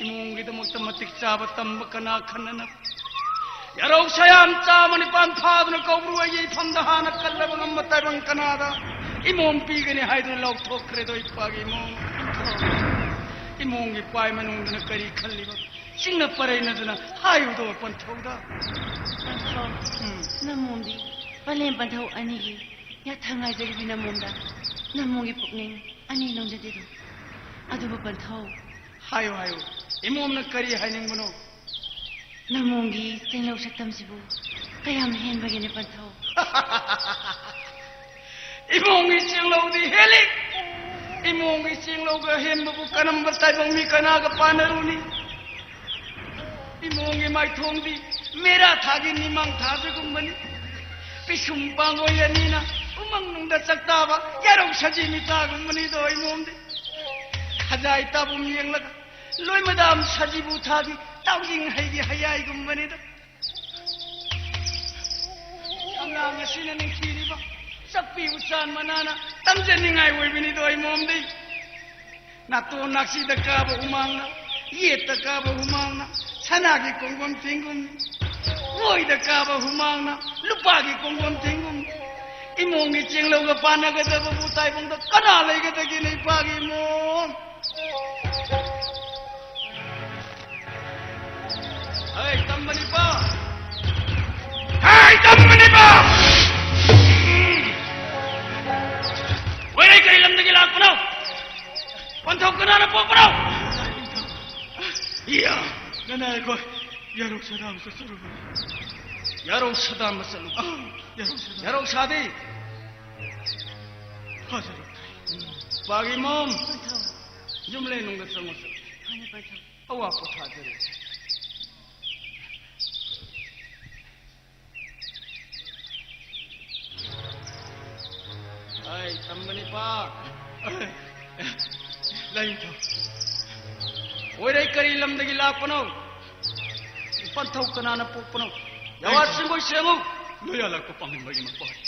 imongi damakta matik chaba tamba kana khanana yarau sayam chamani pan thadna kawru ai phamda hana kallabangam matabang kanada imom pigani haidun lok thokre doi pagi mom imongi pai manungna kari khalliba singna parainaduna hayudo panthauda banthau namumdi balen banthau ani gi ya thangai jari namumda namungi pukning ani longjade do aduba banthau hayo imomna kari hainingbuno namungi tenglau saktam sibu kayam hen bagini panthau. Imongi singlaudi helik. Imongi singlaga hen mabukanam batay bang mi kanaga panaruni. Imongi mai thongdi mera thagi nimang thase gumbani. Pisum bangoyanina umang nungda saktaba yarong sajimi tagumbani do imomdi. Khajai tabum yenglaga loi madam sajibu thagi tawling haigi hayai gumbani da. Angang asina ning khiriba sakpi usan manana tamjaningai oibini do imomdi. Nato naksi da kaba umangna yeta kaba umangna sanagi konggom tinggum woi da kaba umangna lupagi konggom tinggum imongi cinglo ga panaga da butai bung da kana laiga da gini pagi mon. Hai tambani pa. Hai tambani pa. Wei kai lam da gila kunau. Panthau kana na po panau. Iya. Nanay ko, yarong sadam sa surugan. Yarong sadam masalu. Yarong sadam. Yarong sadi. Hajarok. Pagi mom. Panthau. Jumle nung da sango sa. Hani panthau. Awa po thajere. Ay, tambani pa. Lain to. Oirai kari lamdagi lakpano. Panthau kanana pokpano. Yawat singoi sengu. Loyalak ko pangin bagi magpahal.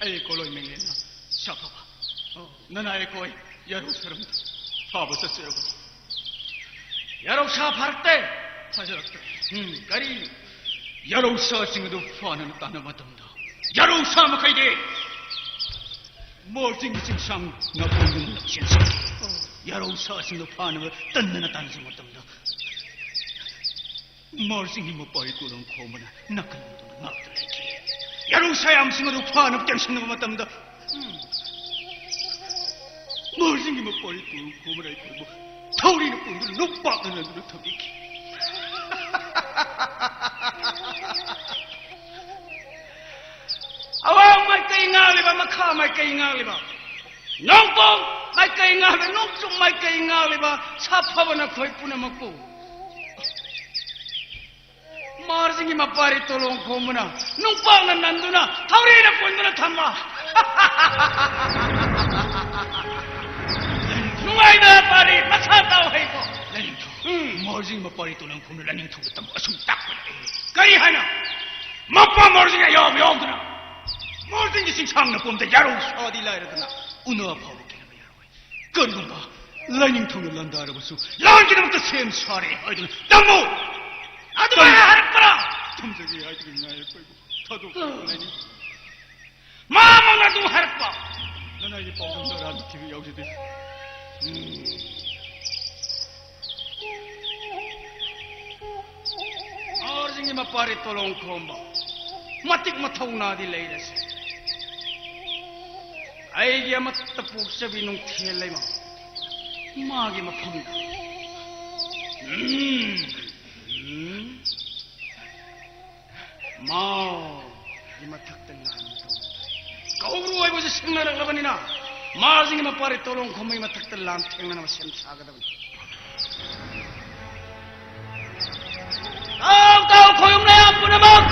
Ay ko loy mengen na. Siapa ba? Nanay ko ay yarong saram. Haba sa siya ko. Yarong sa pharte. Hajarok. Kari. Yarong sa singdo fanan tanam matamda. Yarong sa makaide. More thing sing sang na pungin na siya. Yarong sa singdo fanan tanna na tansi matamda. More sing mo pa ito lang ko man nakan mo magdalaki. Yarong sa yam singdo fanan tansi na matamda. More sing mo pa ito lang ko man ito. Tauri na pundu lupa na nandun tabiki. Awang may kaingali ba? Makha may kaingali ba? Nongpong may kaingali, nongtsong may kaingali ba? Sapa ba na ko'y punamaku? Marsingi mapari tolong ko muna. Nongpong na nandun na, tauri na pundu na tama. Nungay na pari, masataw hay ko. Laning to. Morzing maparito lang kung laning to tam asumtak. Kari hana, Mapa morzing ayom na. Morzing ising sang na punta yarong sa di laira na. Una pa ko kina bayarway. Ganun ba? Laning to na landara basu. Lang kita mo ta same sorry. Ay damo. ado ba harap para? tumsagi ay ngay pa ko. Tado laning. Mama na du harap pa. Nanay pa ko na ram TV yaw jide. Marsingi mapari tolong ko ba? Matik mataw na di lairas. Ay giya matapog sa binong tiyalay mo. Magi mapamda. Mao, di mataktan na ito. Kauruay mo sa singna ng laban nina. Marsingi mapari tolong ko may mataktan lang tingnan na masyam sa agad. Tao koyong na yan po naman!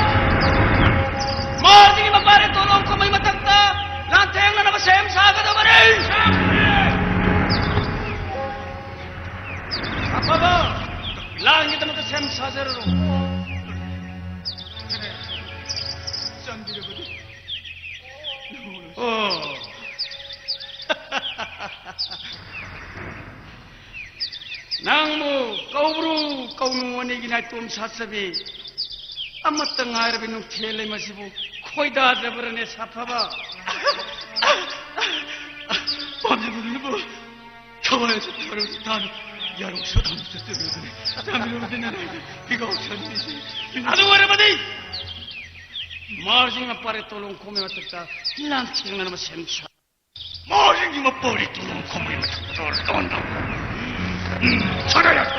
Marsingi mapari tolong ko may matakta lang tingnan na masyam sa agad naman eh! Apa ba? Lang kita matasem sa zero. Sandi na ba di? Oh. Nang mo, kaubru, kaunungani ginatum sasabi. Amat tengah binung thelay masibu. Koi da dabarane sapaba. Pamya mo na ba? Kawaya sa tarong sa tano. Yarong sa tano sa tano. Dami naman din na ikaw sa nisi. Ano wala ba di? Marjing apare tolong kome matakta. Lang tingnan na masem sa. Morzing maparito lang ko may mataktor. Tondo. 찾아야겠다.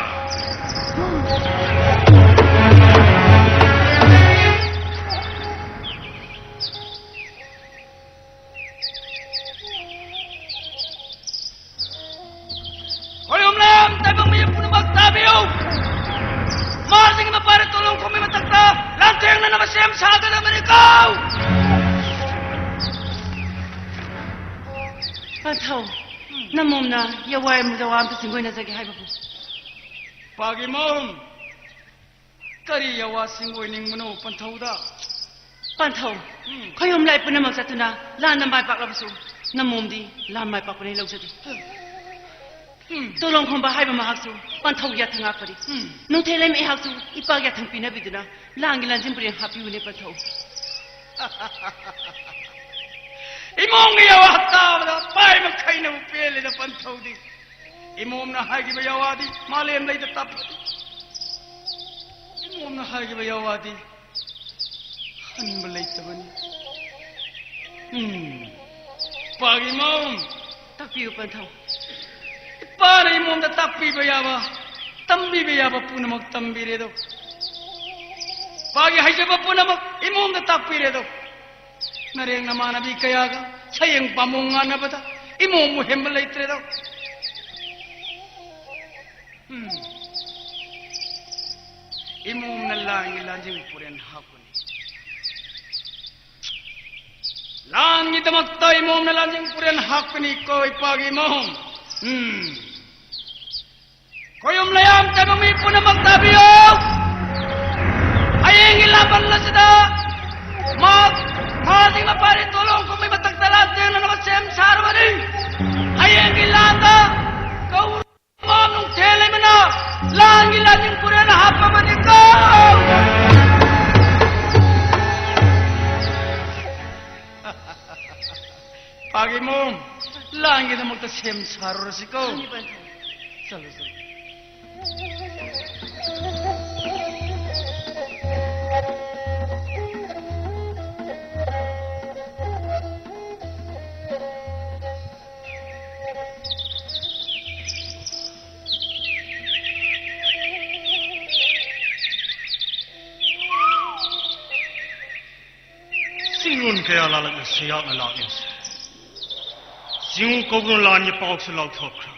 na masem saga naman ikaw! Pantaw, namom na, yaway mo daw ang tasinggoy na zagi haibabu. Pagimom, kari yawa singgoy ning mano pantaw da. Pantaw, kayom lai po na magsato na, laan na may paklabaso. Namom di, laan may pakpanilaw sa di. Tulong kong bahay ba mahakso, pantaw yatang akpari. Nung telay may hakso, ipag yatang pinabido na, laan gilan simpre ang happy wini pantaw. Imong yawa tao na, pay magkay na upili na pantaw di. Imom na hagi ba yawa di, malayam na itatap. Imom na hagi ba yawa di, haning balay taban. Pagimom, Tapiyo pantaw. para imom na tapi ba yawa, tambi ba yawa po na magtambi redo. Pagi hay ba po na imom na tapi redo. Nariyang naman nabi kaya ka, sayang pamunga na ba ta, imom mo hembalay redo. Imom na lang ilanjing puren hapon. Langit magta imom na lanjing puren hapon ko ipagi imom. Koyom layam tayo mipo na magtabiyo. Ayeng ilaban na sida. Mating mapari tulong kung may matagdalat din na naman siyem sarwari. Ayeng ilanda. Kau nung telay mo na. Langit lanjing puren hapon man ikaw. Pagi mo, langit na magtasiyem saro si ko. Ani pantaw. Salo. Singun kaya lalak na siyak na lakin siya. Singun kobrong laan niya pakok sa laut hokra.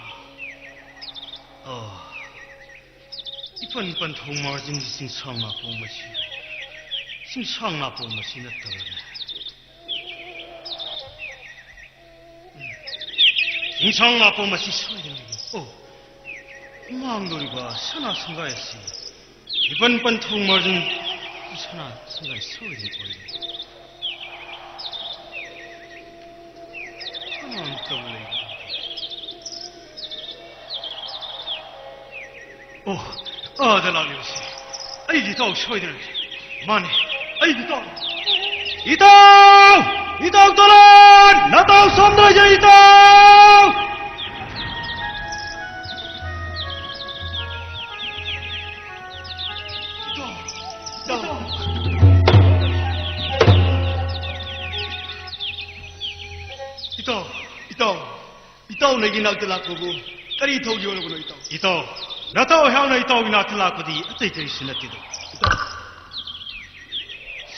Ipan thong margin sinsang na po masi. Sinsang na po masi na tawa. Sinsang na po masi soy din lagi. Mang dori ba sana sangay si. Ipan thong margin sana sangay soy din ko. 달라리오시. 아이디 또 소이들. 마네. 아이디 또. 이동 돌아. 나도 손들어줘 이동. Ito nagi nagdala ko bu. Kari thogi ono ko ito. Ito. Nato haw na ito ginatala ko di atay tay sinatido. Ito.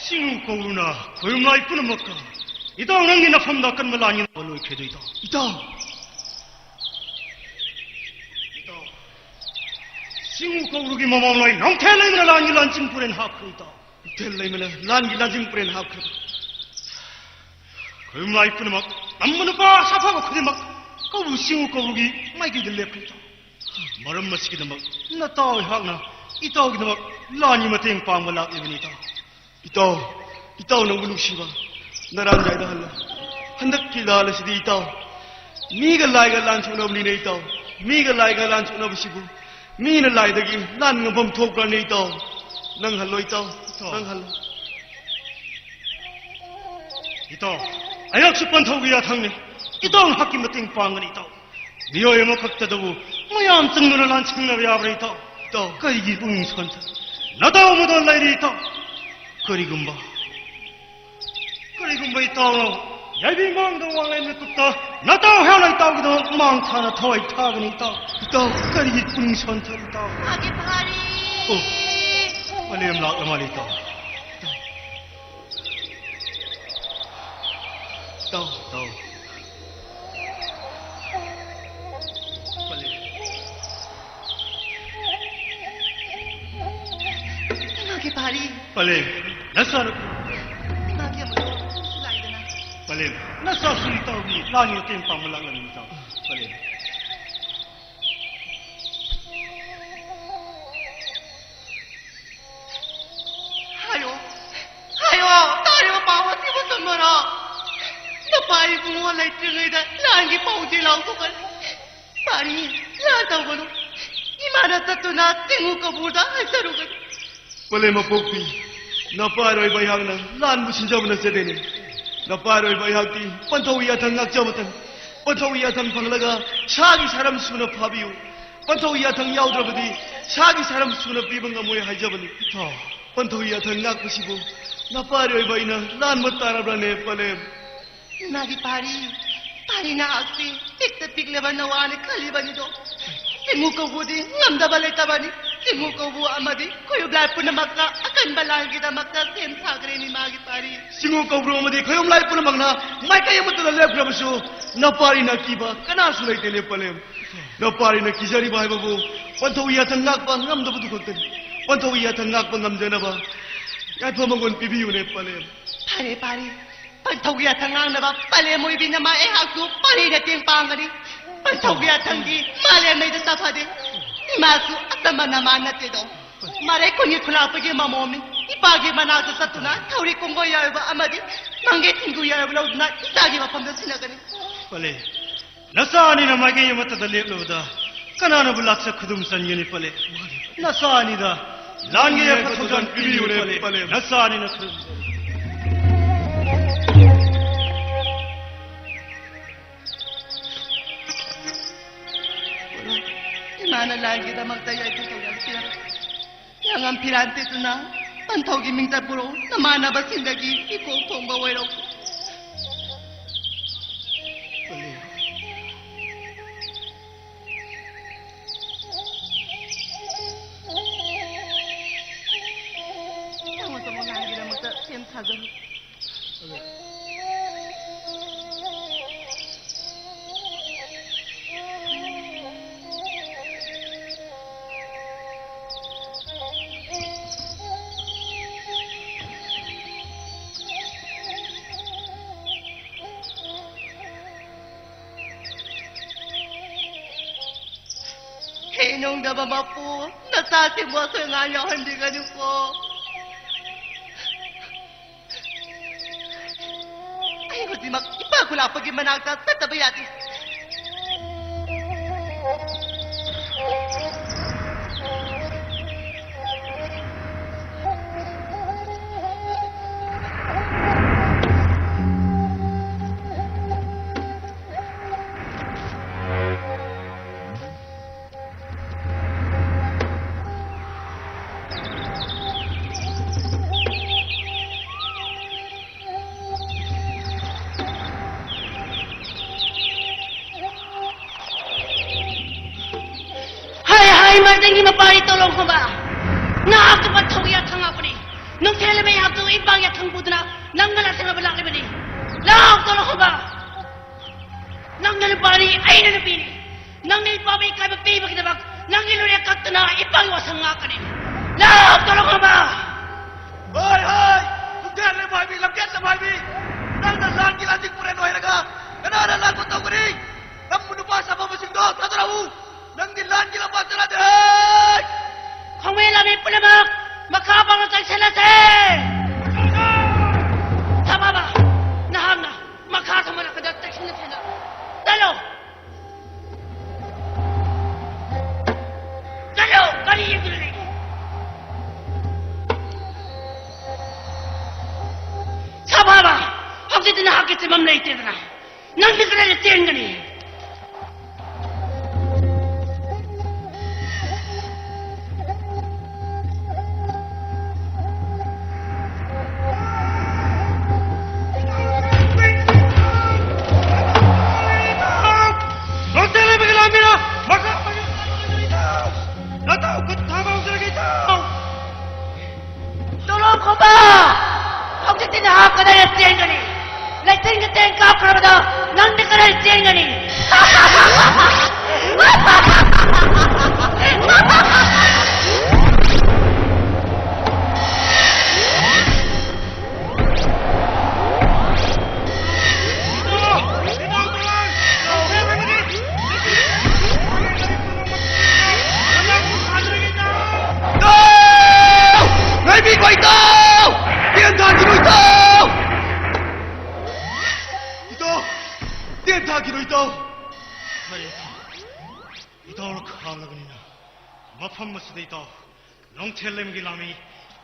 Sing ko na koyum lai pun makka. Ito nang ina famda kan malani baloy kedo ito. Ito. Sing ko rugi mamam lai nang thelai na lani lancing puren hak ito. Thelai mana lani lancing puren hak. koyum lai pun mak. Amman pa safa ko khudi mak. Kau sing ko rugi mai gi dile pito. Maram masiki damak na taw hakna itaw gi damak lani mateng pangwala ibni itaw nang buluk siba naran jai da halla handak ki dal sidi itaw mi ga lai ga lan chuna bni ne itaw mi ga lai ga lan chuna bisibu mi na lai da gi lan ngam thok ka ne itaw nang hallo itaw nang hallo itaw ayak supan thau gi ya thang ne itaw hakki mateng pangani itaw Diyo mo kaktadobu, mayam tengno lan chingna yabre ito. Ito, kaigi bung sonta. Nadaw mo don lai ito. Karigumba ito no. Yabi mang do wang lai kutta. Nadaw haw lai ito gido mang thana thoi thagni ito. Ito, kaigi bung sonta ito. Agi pari. Malem lak lamali ito. Ito. Pari. Pale. नसन Magi mo sulay na. पलेम नसा सुनता भी लानी के पामलांग लंता पलेम tayo bawat iba sa mara. Napay mo walay tingay na lagi pa uti lang ko kan. Pari, lataw ko no. Imana tato na tingu ka buda ay sarugan. पलेम पोपी नपारोय bayang na lan musinjab na sedeni नपारोय bayang ti pantawiya thang ngakjabatan pantawiya thang phanglaga shagi saram suna phabiu pantawiya thang yaudravadi shagi saram suna pibang amoy haijabani tha pantawiya thang ngakpasibu नपारोय bayna lan matarabrane पलेम Nagi pari na akti. Tikta tikleban na wani kalibani do. Tingu ka budi ngamda balay tabani. Tingu ka bu amadi. Kuyo blay po na makka akan balang kita makka sem sagre ni magi pari. singo kobro madi khayom lai puna magna mai kay matul lep rabasu napari na kiba kana sulai tele palem napari na kijari bai babu panthawiya thangak pa ngam da budu khotni panthawiya thangak pa ngam jana ba yai phamangon pibiu ne palem Pari. Pantawya tangang na ba? Pale mo ibin na maehagdo. Pari na ting pangari. Pantawya tanggi. Mali may dasapadi. Imasu at naman naman na tido. Mare ko ni kulapagi mamomi. Ipagi manado sa tuna. Tauri kong goyar ba amadi. Manggit ng goyar ba na isagi mapamda sinagani. pale nasani na magi mata da lep lo da kana na bulak sa khudum sanjani pale nasani da lange ya phathudan pibiu ne pale nasani na khudum Imana lagi kita magtaya ito sa yansya. Yang ang pirante ito na, pantaw giming tapuro, namana ba sindagi, ikotong baway raw ko. Ang sa mga lagi na magtayang sagan. Nung nababa po, nasasimwa sa ngayon, hindi ganun po. Ay, ko di ipagula pag imanagta sa tabayati. Mardangi mapari tolong ko ba? Na ako pa tawya tanga pa ni. Nung tele may ako ibang yatang budna, nang nala sa balak ni. Laog tolong ko ba? Nang nalipari ay nalipini. Nang nilipami kay magpiba kinabak, nang iluri kakta na ibang wasang nga ka ni. Laog tolong ko ba? Hoy! Kung le babi, lamket na babi! Nang nasan kilasik mo rin, hoy naga! Kanaralan ko tao ko rin! Nang munupa sa pamasing do, tatarahu! Nang dilan kila pasara deh. Kung may lamin po naman, makabang ang salase! Tama ba? Nahang na, makasama na kadatak sila sila. Dalo! Kaliyan ko rin. Tama ba? Huwag dito nakakit si Ma'am Leyte na. Nang di ka na litiyan ka niya. 이다올 칼라그니나 마팜 머스데이다 농텔렘 길라미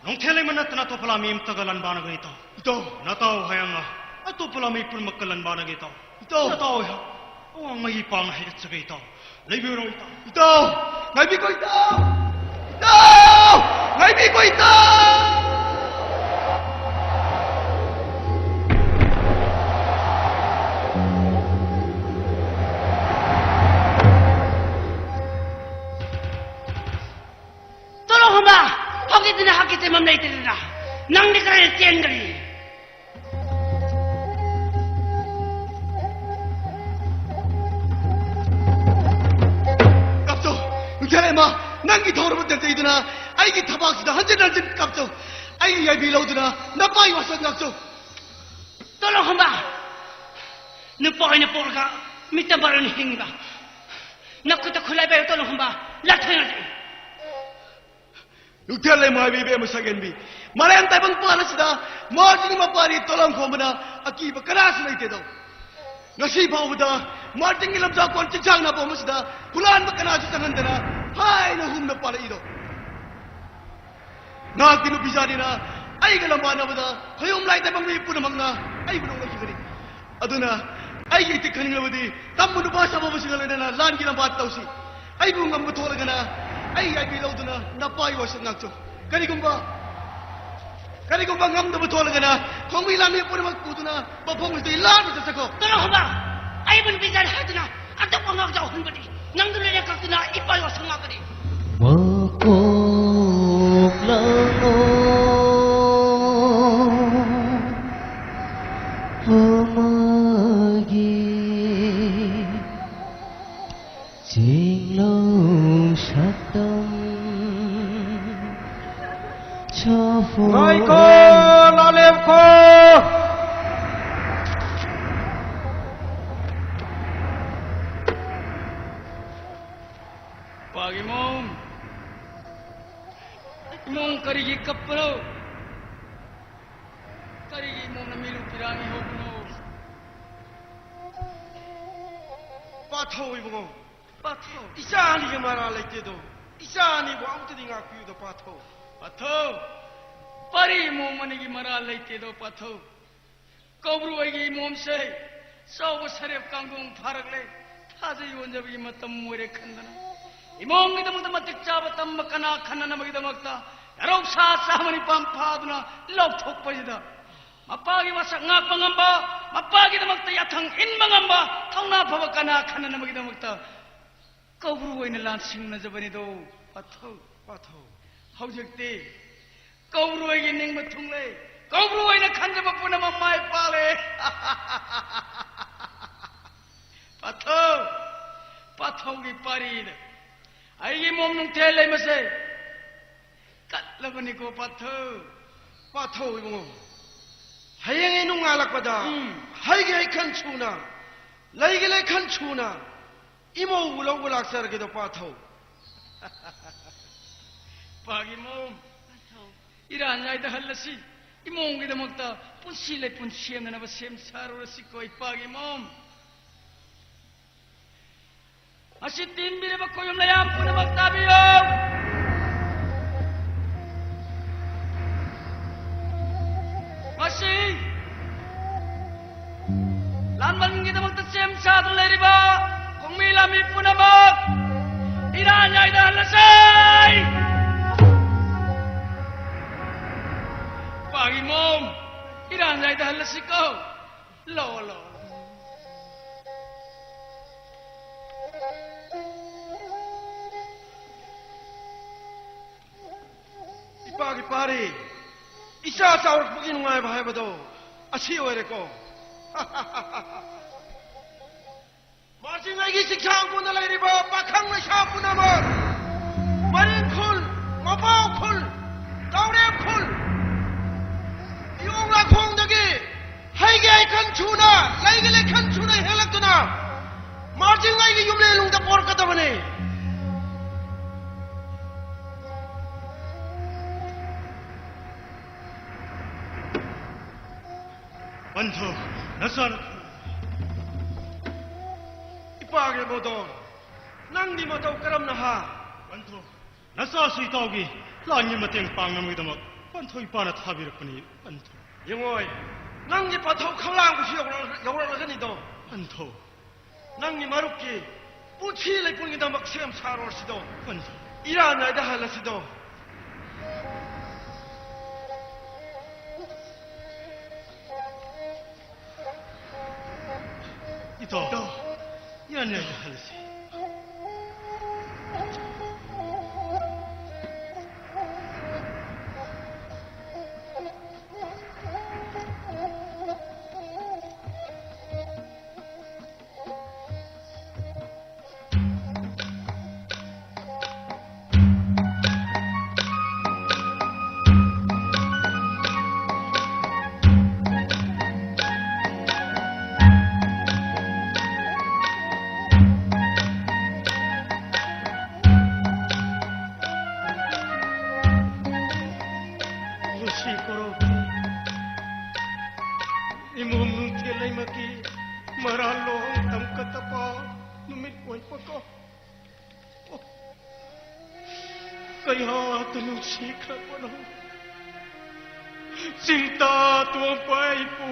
농텔렘 나타나 토플라미 임타갈란 바나그니다 이다 나타오 하양아 토플라미 뿔막갈란 바나게다 이다 나타오야 왕마 이빵 해츠게이다 레비로 있다 이따! 날 믿고 있다! 이따! 날 믿고 있다! Tolong hamba, hakit na mamlay tirina. Nang di karel tiyan gali. 깝죠! 응태레마 난기 더러운 때 이드나 아이기 타박시다 한전한전 깝죠! 아이기 얄빌라우드나 나빠이 왔어 깝죠! Tolong hamba. Nupoy na porka, mitabaran hinga. Nakuta kulay bayo tolong hamba. Latay na di. 응태레마 비베 무사겐비 마라양 따방 빠르시다 마지니 마빠리 떠랑 고무나 아끼바 까라스나 이때도 ngasi pauda marting ilam sa kon chichang na pomusda kulan bakana sa tangandana hay na hum na pala ido na kinu bisani na ay galam bana bada hayom lai ta bang ipu na magna ay bunong ngi gari aduna ay iti kaning lawadi tammu nu basa mo musigal na lan gilam bat tausi ay bungam butol gana ay bilaw duna na pai wasan ngakcho kani gumba ngam da butol gana kong ilam ipu na magputuna papong ito ilan sa sako Tolong hamba. Ay bun bisan hatuna. Atok ang jauhan badi. Nang dulu na kakuna ipay wasang ngakadi. Makok lang amagi Jinglaw shatam Chafo Raiko lalevko Pagi mom, mom karigi kapro, karigi mom na milu pirangi hopno. pathau ibungo pathau isani ge mara laite do isani bo autdi nga kuyu do pathau Pathau, pari mom manigi mara leite do pathau. Kobru agi mom se, saw saref kanggung pharagle, thaje yonjabi matam more khandana. Imong idamagta matik chaba tam makana khanana magidamagta yarok sa samani pamphaduna lok thok pajida. Mapagi wasak ngak pangamba, mapagi damagta yathang in mangamba, thongna phawakana khanana magidamagta. Kobru oina lansing na jabani do pathau pathau Howjekti Kobru oigi ningma thungle Kobru oina khanjaba puna mamai pale Pathau gi parid Aigi mom nung tele mase Katlabani ko pathau ibungo hayang inung alakpada haige ay khan chuna laigile khan chuna imo ulo ulak sar ge do pathau Pagi mom Iranyay da halasi Imong gidamagta Punsile punsiyam na nabasem sarurasi ko ipagi mom Asitin bine ba koyom layam po na magtabiyom Masi Lanman gidamagta siyam sarulay riba Kung milami po na mag Iranyay da halasay Pagi mom, iranyay dahil ko. Lolo. ipagi pari isa sa oras bugin ngai bahai bado asi oire ko marjing lagi sikhang pun nalai riba pakhang na sha pun ama marin khul mabau khul taure khul yung la khong dagi haige ai kan chuna laigile kan chuna helakuna marjing lagi yumle lungda por kata bane Bantu, nasar. ipagi रे मोदो नंदी मतौ करम नहा पंथो नसा सुइतावगी लांगी मतेंग पांगनमगिदमक पंथो इपाना थाबिरपनि पंथो यंगोय नंगी पथौ खंलांग बुसि यौरलगनिदो पंथो नंगी मारुकी पुछि लेपुंगिदमक सेम सारोसिदो पंथो इरान नायदा हालसिदो इतो यान्या Halsi Cinta tuang paipu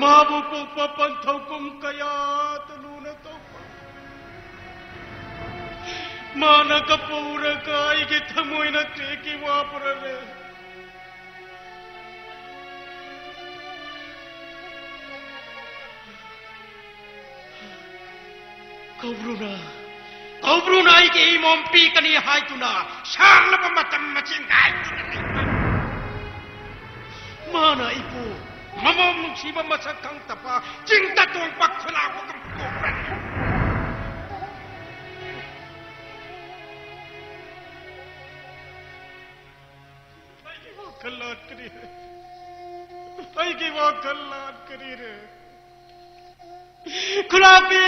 mabu pukpa pantau kum kaya teluna topa mana kapura kai kita moina teki wapurale kau Bruna iki mompi kani hai tuna sang lepa macam macam kai mana ibu mamam nungsi memasak kang tapa cinta tuang pak selaku kempuran kelat kerire aiki wa kelat kerire kulapi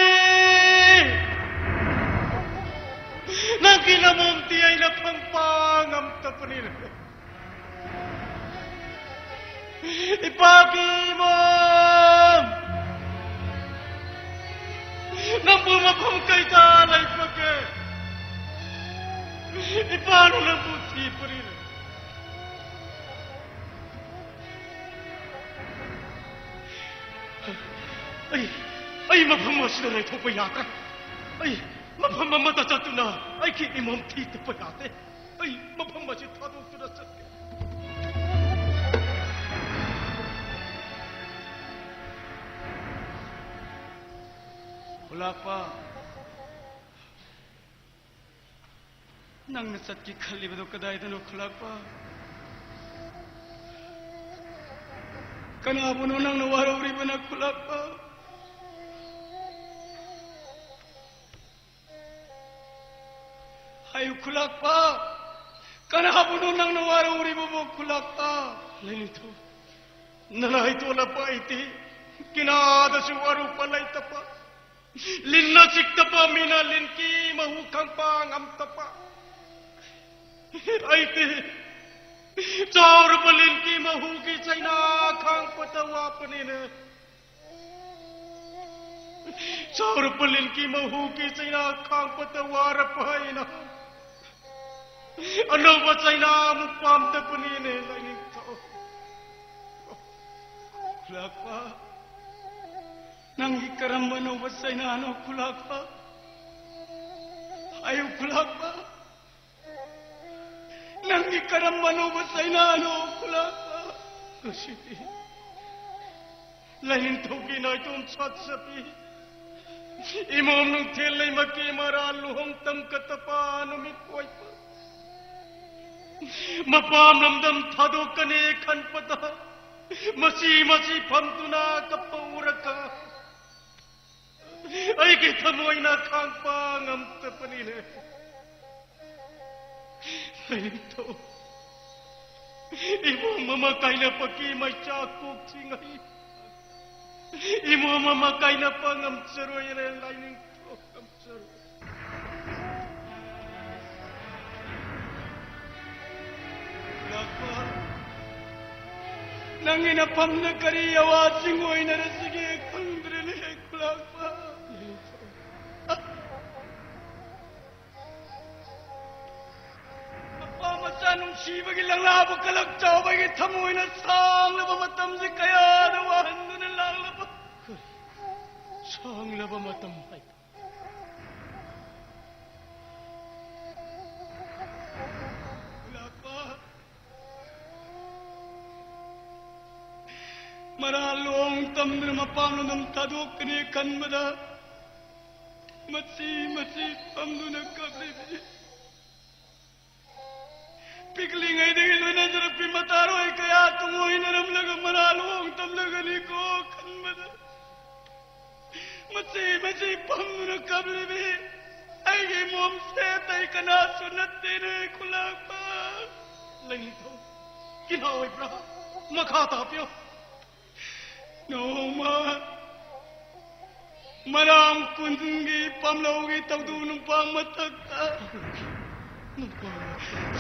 nangki namom tiai na pangpang am tapanir ipagi mom nampu mapong kay talay pake ipano nampu tiparin ay mapamos na na ito payata ay mapamamata sa ito na ay kinimom tito payate ay mapamasit hatong tunasat ka Kulakpa nang nasat ki khali bado kadai dano kulakpa kana puno nang nawarori bana kulakpa ayo kulakpa kana puno nang nawarori bobo kulakpa lenito nanay to la pa iti kinada suwaru palay tapa Linna siktapa mina linki mahukang pangam tapa. Aite chaur palinki mahuki chaina khang patawa panina. Chaur palinki mahuki chaina khang patawa rapaina. Ano ba chaina mupam tapanine lain to. Lapa nang ikaram mano basay na ano kulakpa ayaw kulakpa nang ikaram mano basay na ano kulakpa kasi lain to ginay tong satsapi imam nung tilay magkimara luhong tam katapa numikoy pa mapam namdam thado kane khan pata masi pamtuna kapawuraka ay kita mo'y nakangpang ang tapanina. Ay ito. Imo mamakay na pagkimay tsakog singay. Imo mamakay na pangamsaroy na lining to. Amsaroy. Lapa. Nanginapam na kariyawa singoy na nasige kang drilek. Lapa. ꯅꯨꯡꯁꯤꯕꯒꯤ ꯂꯪꯂꯥꯕ ꯀꯂꯛ ꯆꯥꯎꯕꯒꯤ ꯊꯃꯣꯏꯅ ꯁꯥꯡꯂꯕ ꯃꯇꯝꯁꯤ ꯀꯌꯥꯗ ꯋꯥꯍꯟꯗꯨꯅ ꯂꯥꯛꯂꯕ ꯁꯥꯡꯂꯕ ꯃꯇꯝ ꯍꯥꯏꯕ ꯈꯨꯂꯥꯛꯄ ꯃꯔꯥꯂꯣꯡ ꯇꯝꯗꯨꯅ ꯃꯄꯥꯝꯂꯣꯝꯗ ꯊꯥꯗꯣꯛꯀꯅꯤ ꯈꯟꯕꯗ ꯃꯆꯤ ꯐꯝꯗꯨꯅ ꯀꯞꯂꯤꯕꯅꯤ ꯄꯤꯛꯂꯤꯉꯩꯗꯒꯤ ꯂꯣꯏꯅꯖꯔꯛꯄꯤ ꯃꯇꯥꯔꯣꯏ ꯀꯌꯥ ꯇꯨꯡꯑꯣꯏꯅꯔꯝꯂꯒ ꯃꯔꯥꯂꯣꯡ ꯇꯝꯂꯒꯅꯤꯀꯣ ꯈꯟꯕꯗ मची पमन कबल में आगे मोम से तई कना सुनते ने खुलापा नहीं तो किना होई ब्रा मखा तापियो नोमा मराम कुंगी पमलोगी तवदून पांग मतता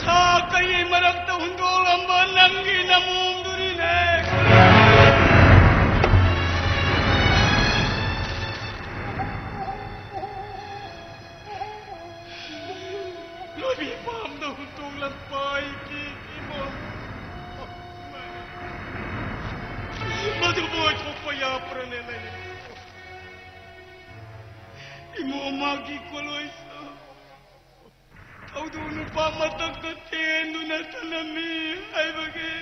सा कई मरक तो हुंदोलम नंगी नमूम दुरी ने Imomagi koloiso, taudunu pamatak to tenu na tanami ay bagi.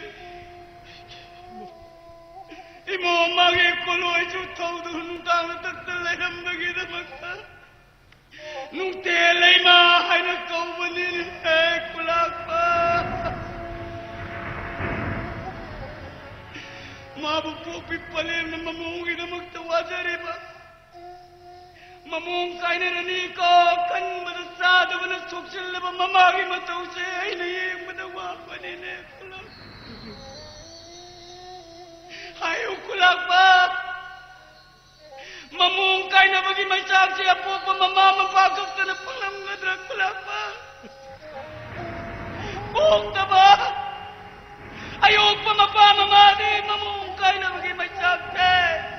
Imomagi koloiso taudunu tamatak talayam bagi na magta. Nung telay mahay na kaubanin ay kulakpa. Mabupupi palim na mamungi na magtawajari ba? Mamung kain ni ko kan berasa tu benar sukses lepas mamagi matau saya ini yang berdakwah pada ini kulak. Ayo kulak ba. Mamung kain bagi macam siapa pun mama mempakak tanah pelam ngadrak kulak ba. Bung ba. Ayo pemapa mama ni mamung kain bagi macam saya.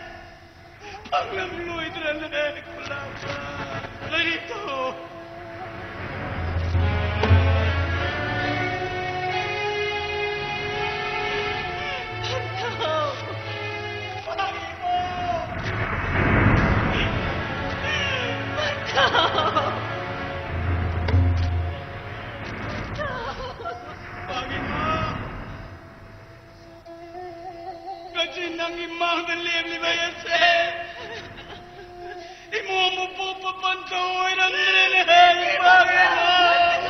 Panglam luy terana kulapa larito Kajinang imang dan lem ni bayar saya. Imo po papantoy ng nileneheng Panginoon.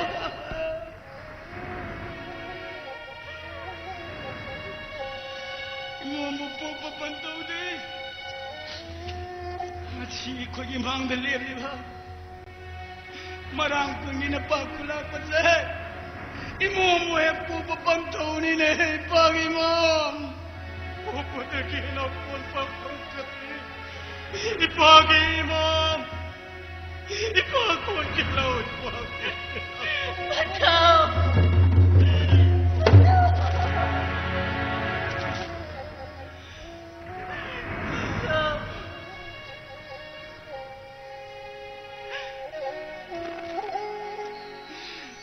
Imo po papantoy din. At si ko imang dalir nila. Marang kong ginapakula pa sa. Imo mo po papantoy nileneheng Panginoon. Opo na ginapon papantoy. Ipagi imam, ipagod yung laon mo. Bataw!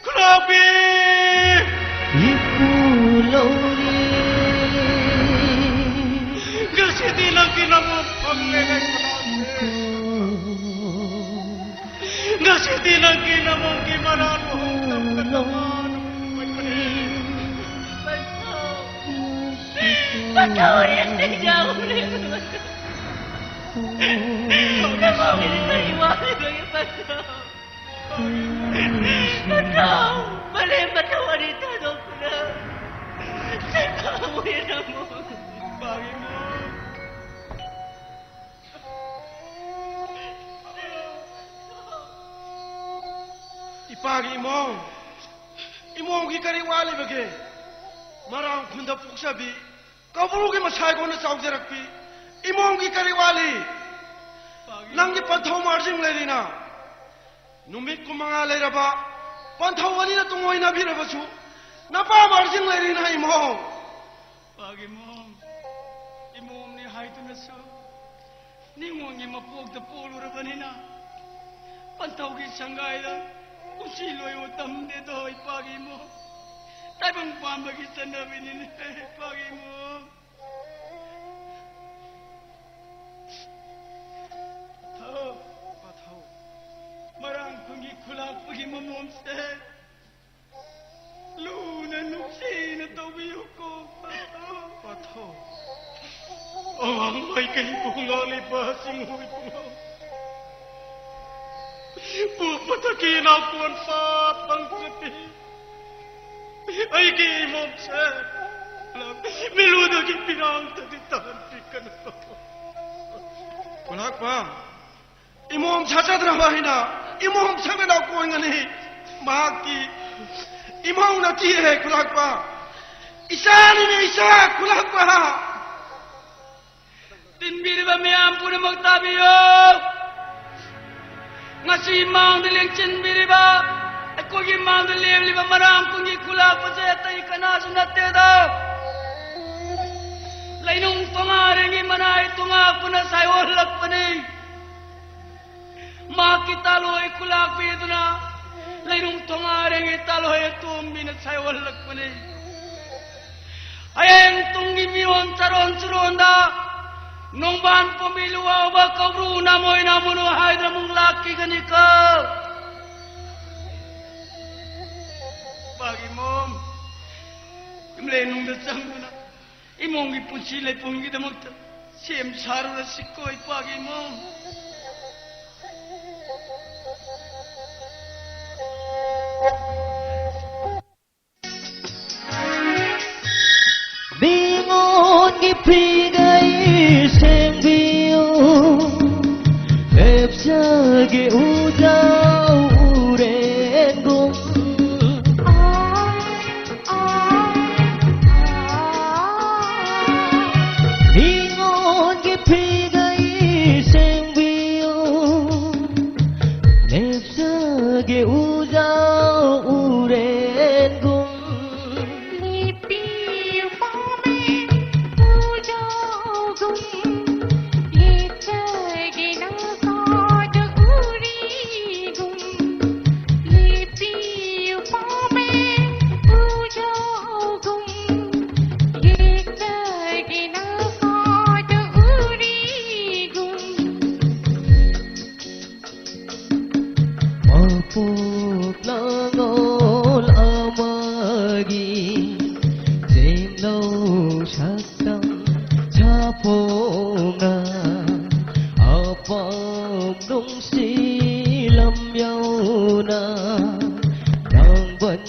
Grabe! Ikulori Kasi di lang kinamupang nilay Kasi di lang kinamang kimarapong tamtalaman Bataw yan siya ulit. Namangin ito iwanan ng bataw. Bataw! Mali batawan ito, Dokra. Sinawi na mo. Bagay mo. Ipagi mo. Imong gikariwali bagi. Marang kunda puksabi. Kaburugi masay ko na saugjarakpi. Imong gikariwali. Nang ipanthaw marjing lerina. Numit ko mga leraba. Panthaw wali na tungoy na birabasu. Napa marjing lerina imong. Pagi mo. Imong ni hayto na so. Ningong ni mapog na pulo rabanina. Panthaw gi sanggay lang. Usiloy utam dito ipagi mo. Taibang pambagi sanabi ni pagi mo. Tahu. Marang kungi kulak pagi mamom se. Luna nuksi na tawi ko. Tahu. Ang may kayo ngali ba singhoy ko. Pupatakin ako ang patang kati. Ay kimom se. Miludo ki pinang taditan ka na. Kulak pa. Imom 찾아들어 봐이나. imom 참여나 꼬잉하니 마기 imom na tihe kulak pa. Isa kulak pa. Tinbiri ba may ampun na magtabiyo? Nga si Mang Diling Chinbiri ba? At kung yung Mang Diling liba marang kung ikulak pa sa yatay ka na sunate daw. Lainong pangaring imanay tungak po na sa'yo walak pa ni. Makitalo ay kulak pa ito na. Lainong pangaring italo ay tumbi na sa'yo walak pa ni. Ayang tunggimiyon saron-suron na. Nung ban pemiluwa ba kabru namoy namuno haydra mong laki ganika. Bagi mom, imle nung dasang na, imong ipunsilay pong gidamot, siyem saro na sikoy bagi mom. Bingon gipigay xem biu đẹp sage udau uren gum Bingon gipigay xem biu đẹp sage udau uren gum Mapuk langol amagi Zimlo shaktam chaponga Apam nung silam yauna Nang ban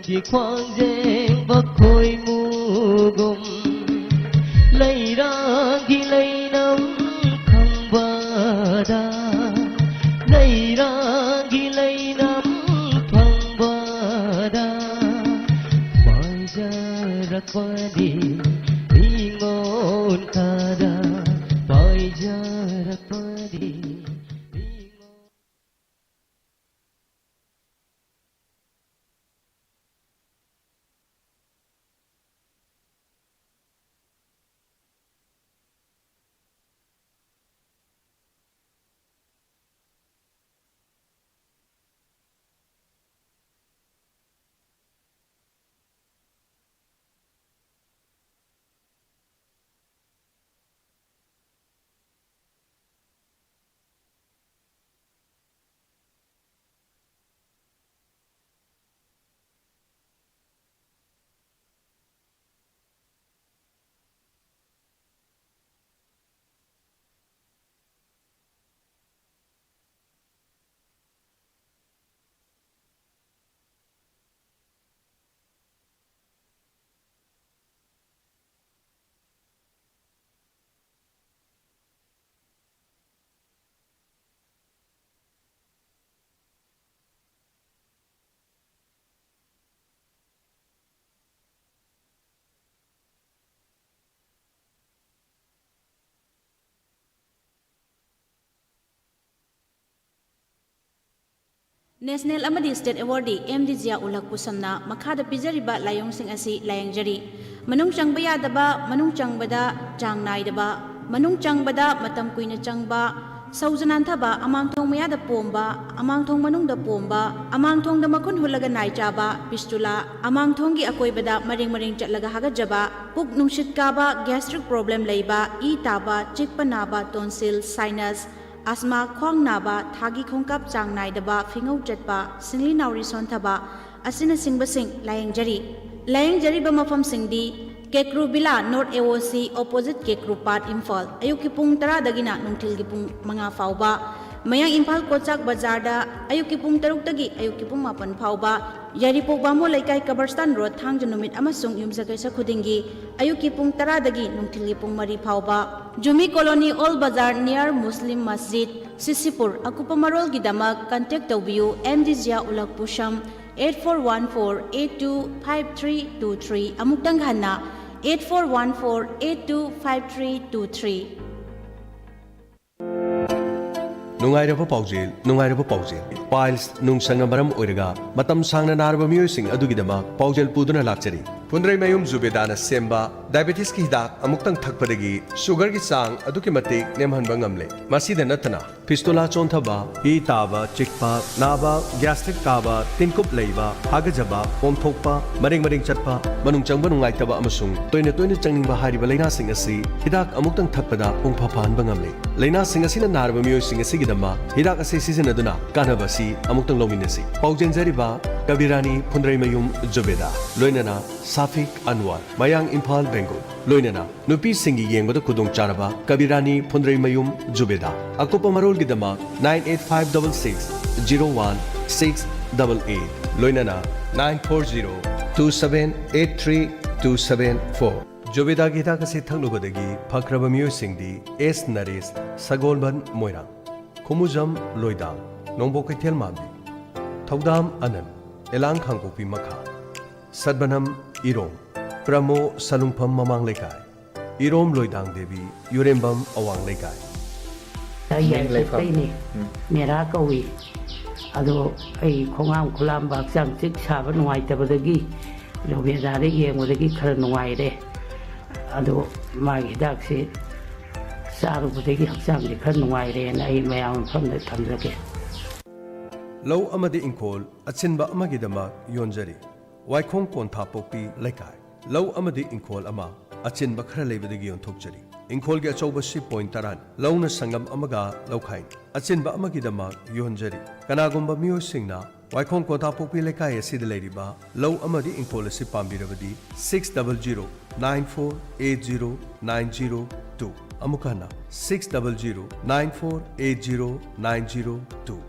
di khoang deng bak khôi mugum Lay rang di lay nam khang bada Lay rang di lay nam khang bada Mai jarak padi bingon kada Mai jarak padi National amadi State Awardee MD Zia Ulak Pusamna makhada pijariba layong-sing asi layangjari manung changba yadaba manung changbada chang naidaba manung changbada matam kuina changba सौजनान्थबा अमांगथोंग मयादा पोंबा अमांगथोंग मनुंगदा पोंबा अमांगथोंगदा मखुन हुल्लगा नाइचाबा पिस्टुला अमांगथोंगी अकोइबदा मरिंग मरिंग चटलगा हागजबा पुक नुंशित काबा गैस्ट्रिक प्रॉब्लम लेबा ई ताबा चिकपा नाबा tonsil sinus asma khwang naba thagi khongkap chang naidaba fingau chatpa singli nauri sontaba asina singbasing layang jari ba mafam singdi Kekru Bila North AOC opposite Kekru Part Imphal ayuki pung 10 dagina nungthil gi pung manga fauba mayang Imphal Kochak Bazar da ayuki pung 6 dagi ayuki pung 8 fauba Yaripok Bamo Laikai Kabarstan Road Thangja numit amasung yumsakai sa khudingi ayuki pung 10 dagi nungthil gi pung 3 fauba Jumi Colony Old Bazar near Muslim Masjid Sisipur akupa marol gi damak contact tawbiu MDZia Ulak Pusham 8414825323 amukdang hanna 8414825323 Nungairaba paujel piles nung sangamaram oiraga matam sangna narba miyosing adugidama paujel puduna lakchari Pundrai mayum zubedana semba diabetes ki hidak amuktang thakpadagi sugar ki sang aduki matik nemhanba ngamle masida natana fistula chonthaba hi taba chikpa naba gastric kaba tinkup leiba hagajaba pomthokpa maring chatpa manung changba nungaitaba amasung toina changningba hariba laina sing asi hidak amuktang thakpada pungpha phanba ngamle laina sing asina narba miyosing asi gidama hidak ase sizinaduna kanaba si amuktang lominasi paujenjariba Kabirani Pundrai mayum zubeda loinana Safik Anwar Mayang Imphal Bengal loinana nupi singi yengbada kudong charaba Kabirani Pundrai mayum zubeda akopa marol gidama 98566016888 loinana 9402783274 zubeda gita kasi thanglubadagi phakraba miyosingdi S Naresh Sagolban Moirang Khumujam Loidam Nongbo Kaithel Mamdi Thaudam Anand Elang Khangkopi Makha Sadbanam Irom Pramo Salungpham Mamang Lekai Irom Loidang Devi Yurembam Awang Lekai Ayai Saini Mera Kawi Ado Ai Khongam Khulam Baksang Chik Saban Nuai Tabadagi Lobedari Yemodagi Khar Nuai De Ado Mai Daksi Saru Budagi Haksang Di Khar Nuai De and Ai Mayam from the Tanzake Low Amadi Inkol Achinba Amagidama Yonjari Waikong Kontha Popi Lekai Low Amadi Inkol Ama Achinba Khara Lebadagi on Tokjari Inkol Ga Choba Ship Point Taran Low Na Sangam Amaga Lokai Achinba Amagidama Yonjari Kanagumba Mio Singna Waikong Kontha Popi Lekai Sid Ladiba Low Amadi Inkol Sipambirabadi 600948090 Amukana 600948090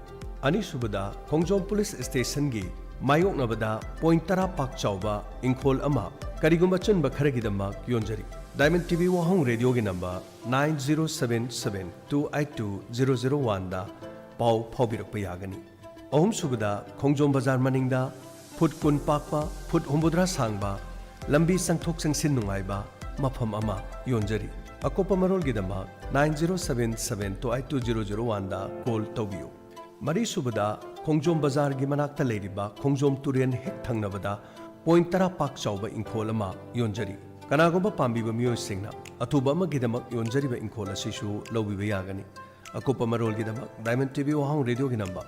Anisubada Khongjom Police Station gi Mayok Nabada Point Tara Pak Chauba Inkol Ama Karigumba Chunba Kharagidamak Yonjari Diamond TV Wahong Radio gi number 9077282001 da Pau Paubirakpa Yagani Ahum Subada Khongjom Bazar Maningda Phut Kun Pakpa Phut Humbudra Sangba Lambi Sangthok Sangsin Nungaiba Mafam Ama Yonjari Akopa Marol gi number 9077282001 da call Tobio Mari Subada Khongjom Bazar gi manakta leiriba Khongjom Turen hek thangnabada point tara pak chauba inkholama yonjari kanagomba pambiba miyo singna atuba ma gidamak yonjari ba inkhola sishu lobiba yagani akopa marol gidamak Diamond TV Wahong Radio gi number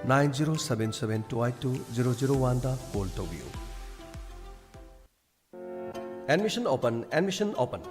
9077282001 da call tobiyo Admission open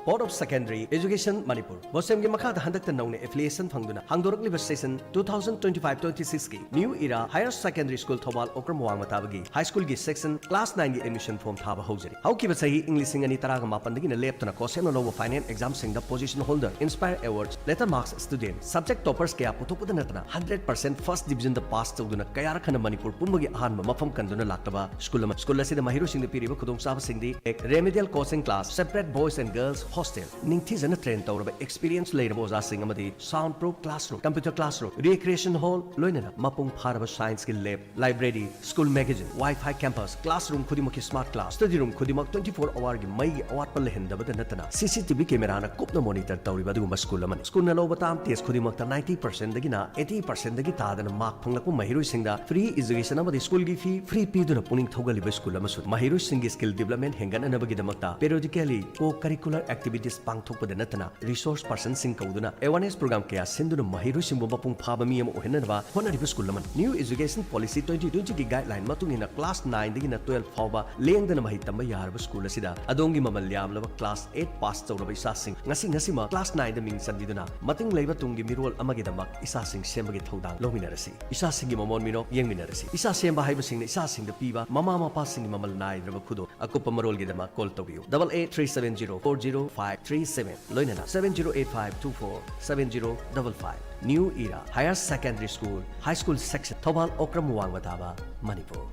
Board of Secondary Education Manipur Bosem gi makha da handak naune affiliation phangduna hangdorak liba session 2025-26 ki New Era Higher Secondary School Thobal Okram Wang Matabagi High School gi section class 9 gi admission form thaba hojari hauki ba sahi English sing ani taraga mapan dagi na leptuna question no finance exam sing the position holder Inspire Awards letter marks student subject toppers kaya putopuda natana 100% first division the pass tawduna kaya rakhana Manipur pumbagi ahanba mafam kanduna laktaba school asida mahiru sing the piriba khudong saba sing di remedial coaching class separate boys and girls hostel ningthi jana train tawraba experience leirabo oja sing amadi soundproof classroom computer classroom recreation hall loinana mapung pharaba science ki lab library school magazine wi-fi campus classroom khudimaki smart class study room khudimak 24 hour gi mai awat pal lehendabada natana CCTV camera na kupna monitor tawriba duguma school amani school na loba tam test khudimak ta 90% dagina 80% dagi tadana mark phanglaku mahiru singda free education amadi school gi fee free piduna puning thogaliba school amasu mahiru sing skill development hengan anabagi damakta periodically co-curricular activities pangthokpada natana resource person sing kauduna awareness program kaya sinduna mahiru singbo mapung phaba mi ama ohenna honariba school laman new education policy 2020 ki guideline matungina class 9 dagina 12 phaba lengdana mahi tamba yarba school asida adongi mamal yamlaba class 8 pass tawraba isasing ngasi ma class 9 da ming sanbiduna mating leiba tungi mirol amagi damak isasing sembagi thodang lominarasi isasing mamon mino yengminarasi isa semba haiba singna isasing da piba mama mapa sing mamal nai draba khudo akupa marol gi dama call tobiu 8837040537 loinana 7085247055 New Era Higher Secondary School High School Section Thobal Okram Wangwataba Manipur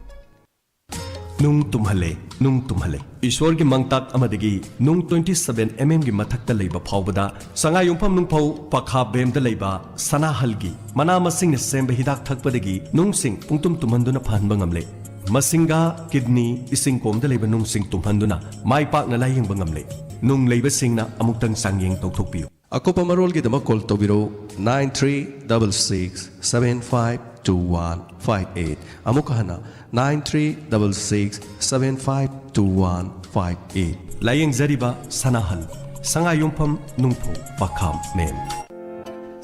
Nung tumhale Ishwar gi mangtak amadagi nung 27 mm gi mathakta leiba phawbada sanga yumpham nung phau pakha bem da leiba sana halgi mana masing ne semba hidak thakpadagi nung sing pungtum tumhanduna phanba ngamle masinga kidney ising kom da leiba nung sing tumhanduna mai pak na layeng bangamle nung leiba singna amuktang sangyeng tawthokpiu akopa marol gi dama call tobiro 9366752158 amukahana 9366752158 layeng zariba sanahal sanga yumpham nungpho pakham mem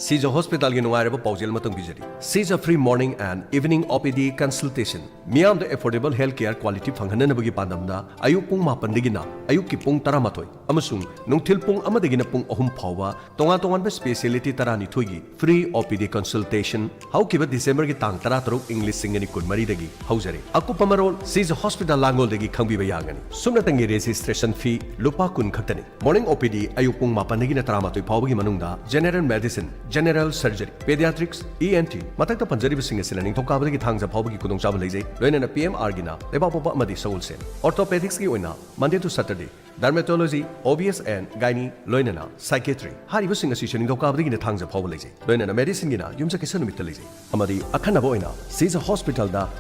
Caesar Hospital gi nungairaba paujel matang bijari Caesar free morning and evening OPD consultation miam the affordable healthcare quality phanghanna bagi pandamda ayuk pung 9 digina ayuk ki pung 13 amasung nungthil pung amadagina pung 3 phawa tonga ba speciality tarani thoigi free OPD consultation haukiba December gi tang 13 English singani kunmari dagi haujare akupa marol Caesar Hospital langol dagi khangbiba yangani sumna tangi registration fee lupa kun khatani morning OPD ayuk pung 9 digina 13 phawagi manungda general medicine general surgery pediatrics ENT matakta panjari bising asila ning thokabada gi thangja phawagi kudong chaba leijai loinana PMR gina leba popa amadi soul sen orthopedics gi oina Monday to Saturday dermatology OBS and gynae loinana psychiatry hari bising asi shening thokabada gi thangja phawba leijai loinana medicine gina yumja kesa numit leijai amadi akhana bo oina Caesar Hospital da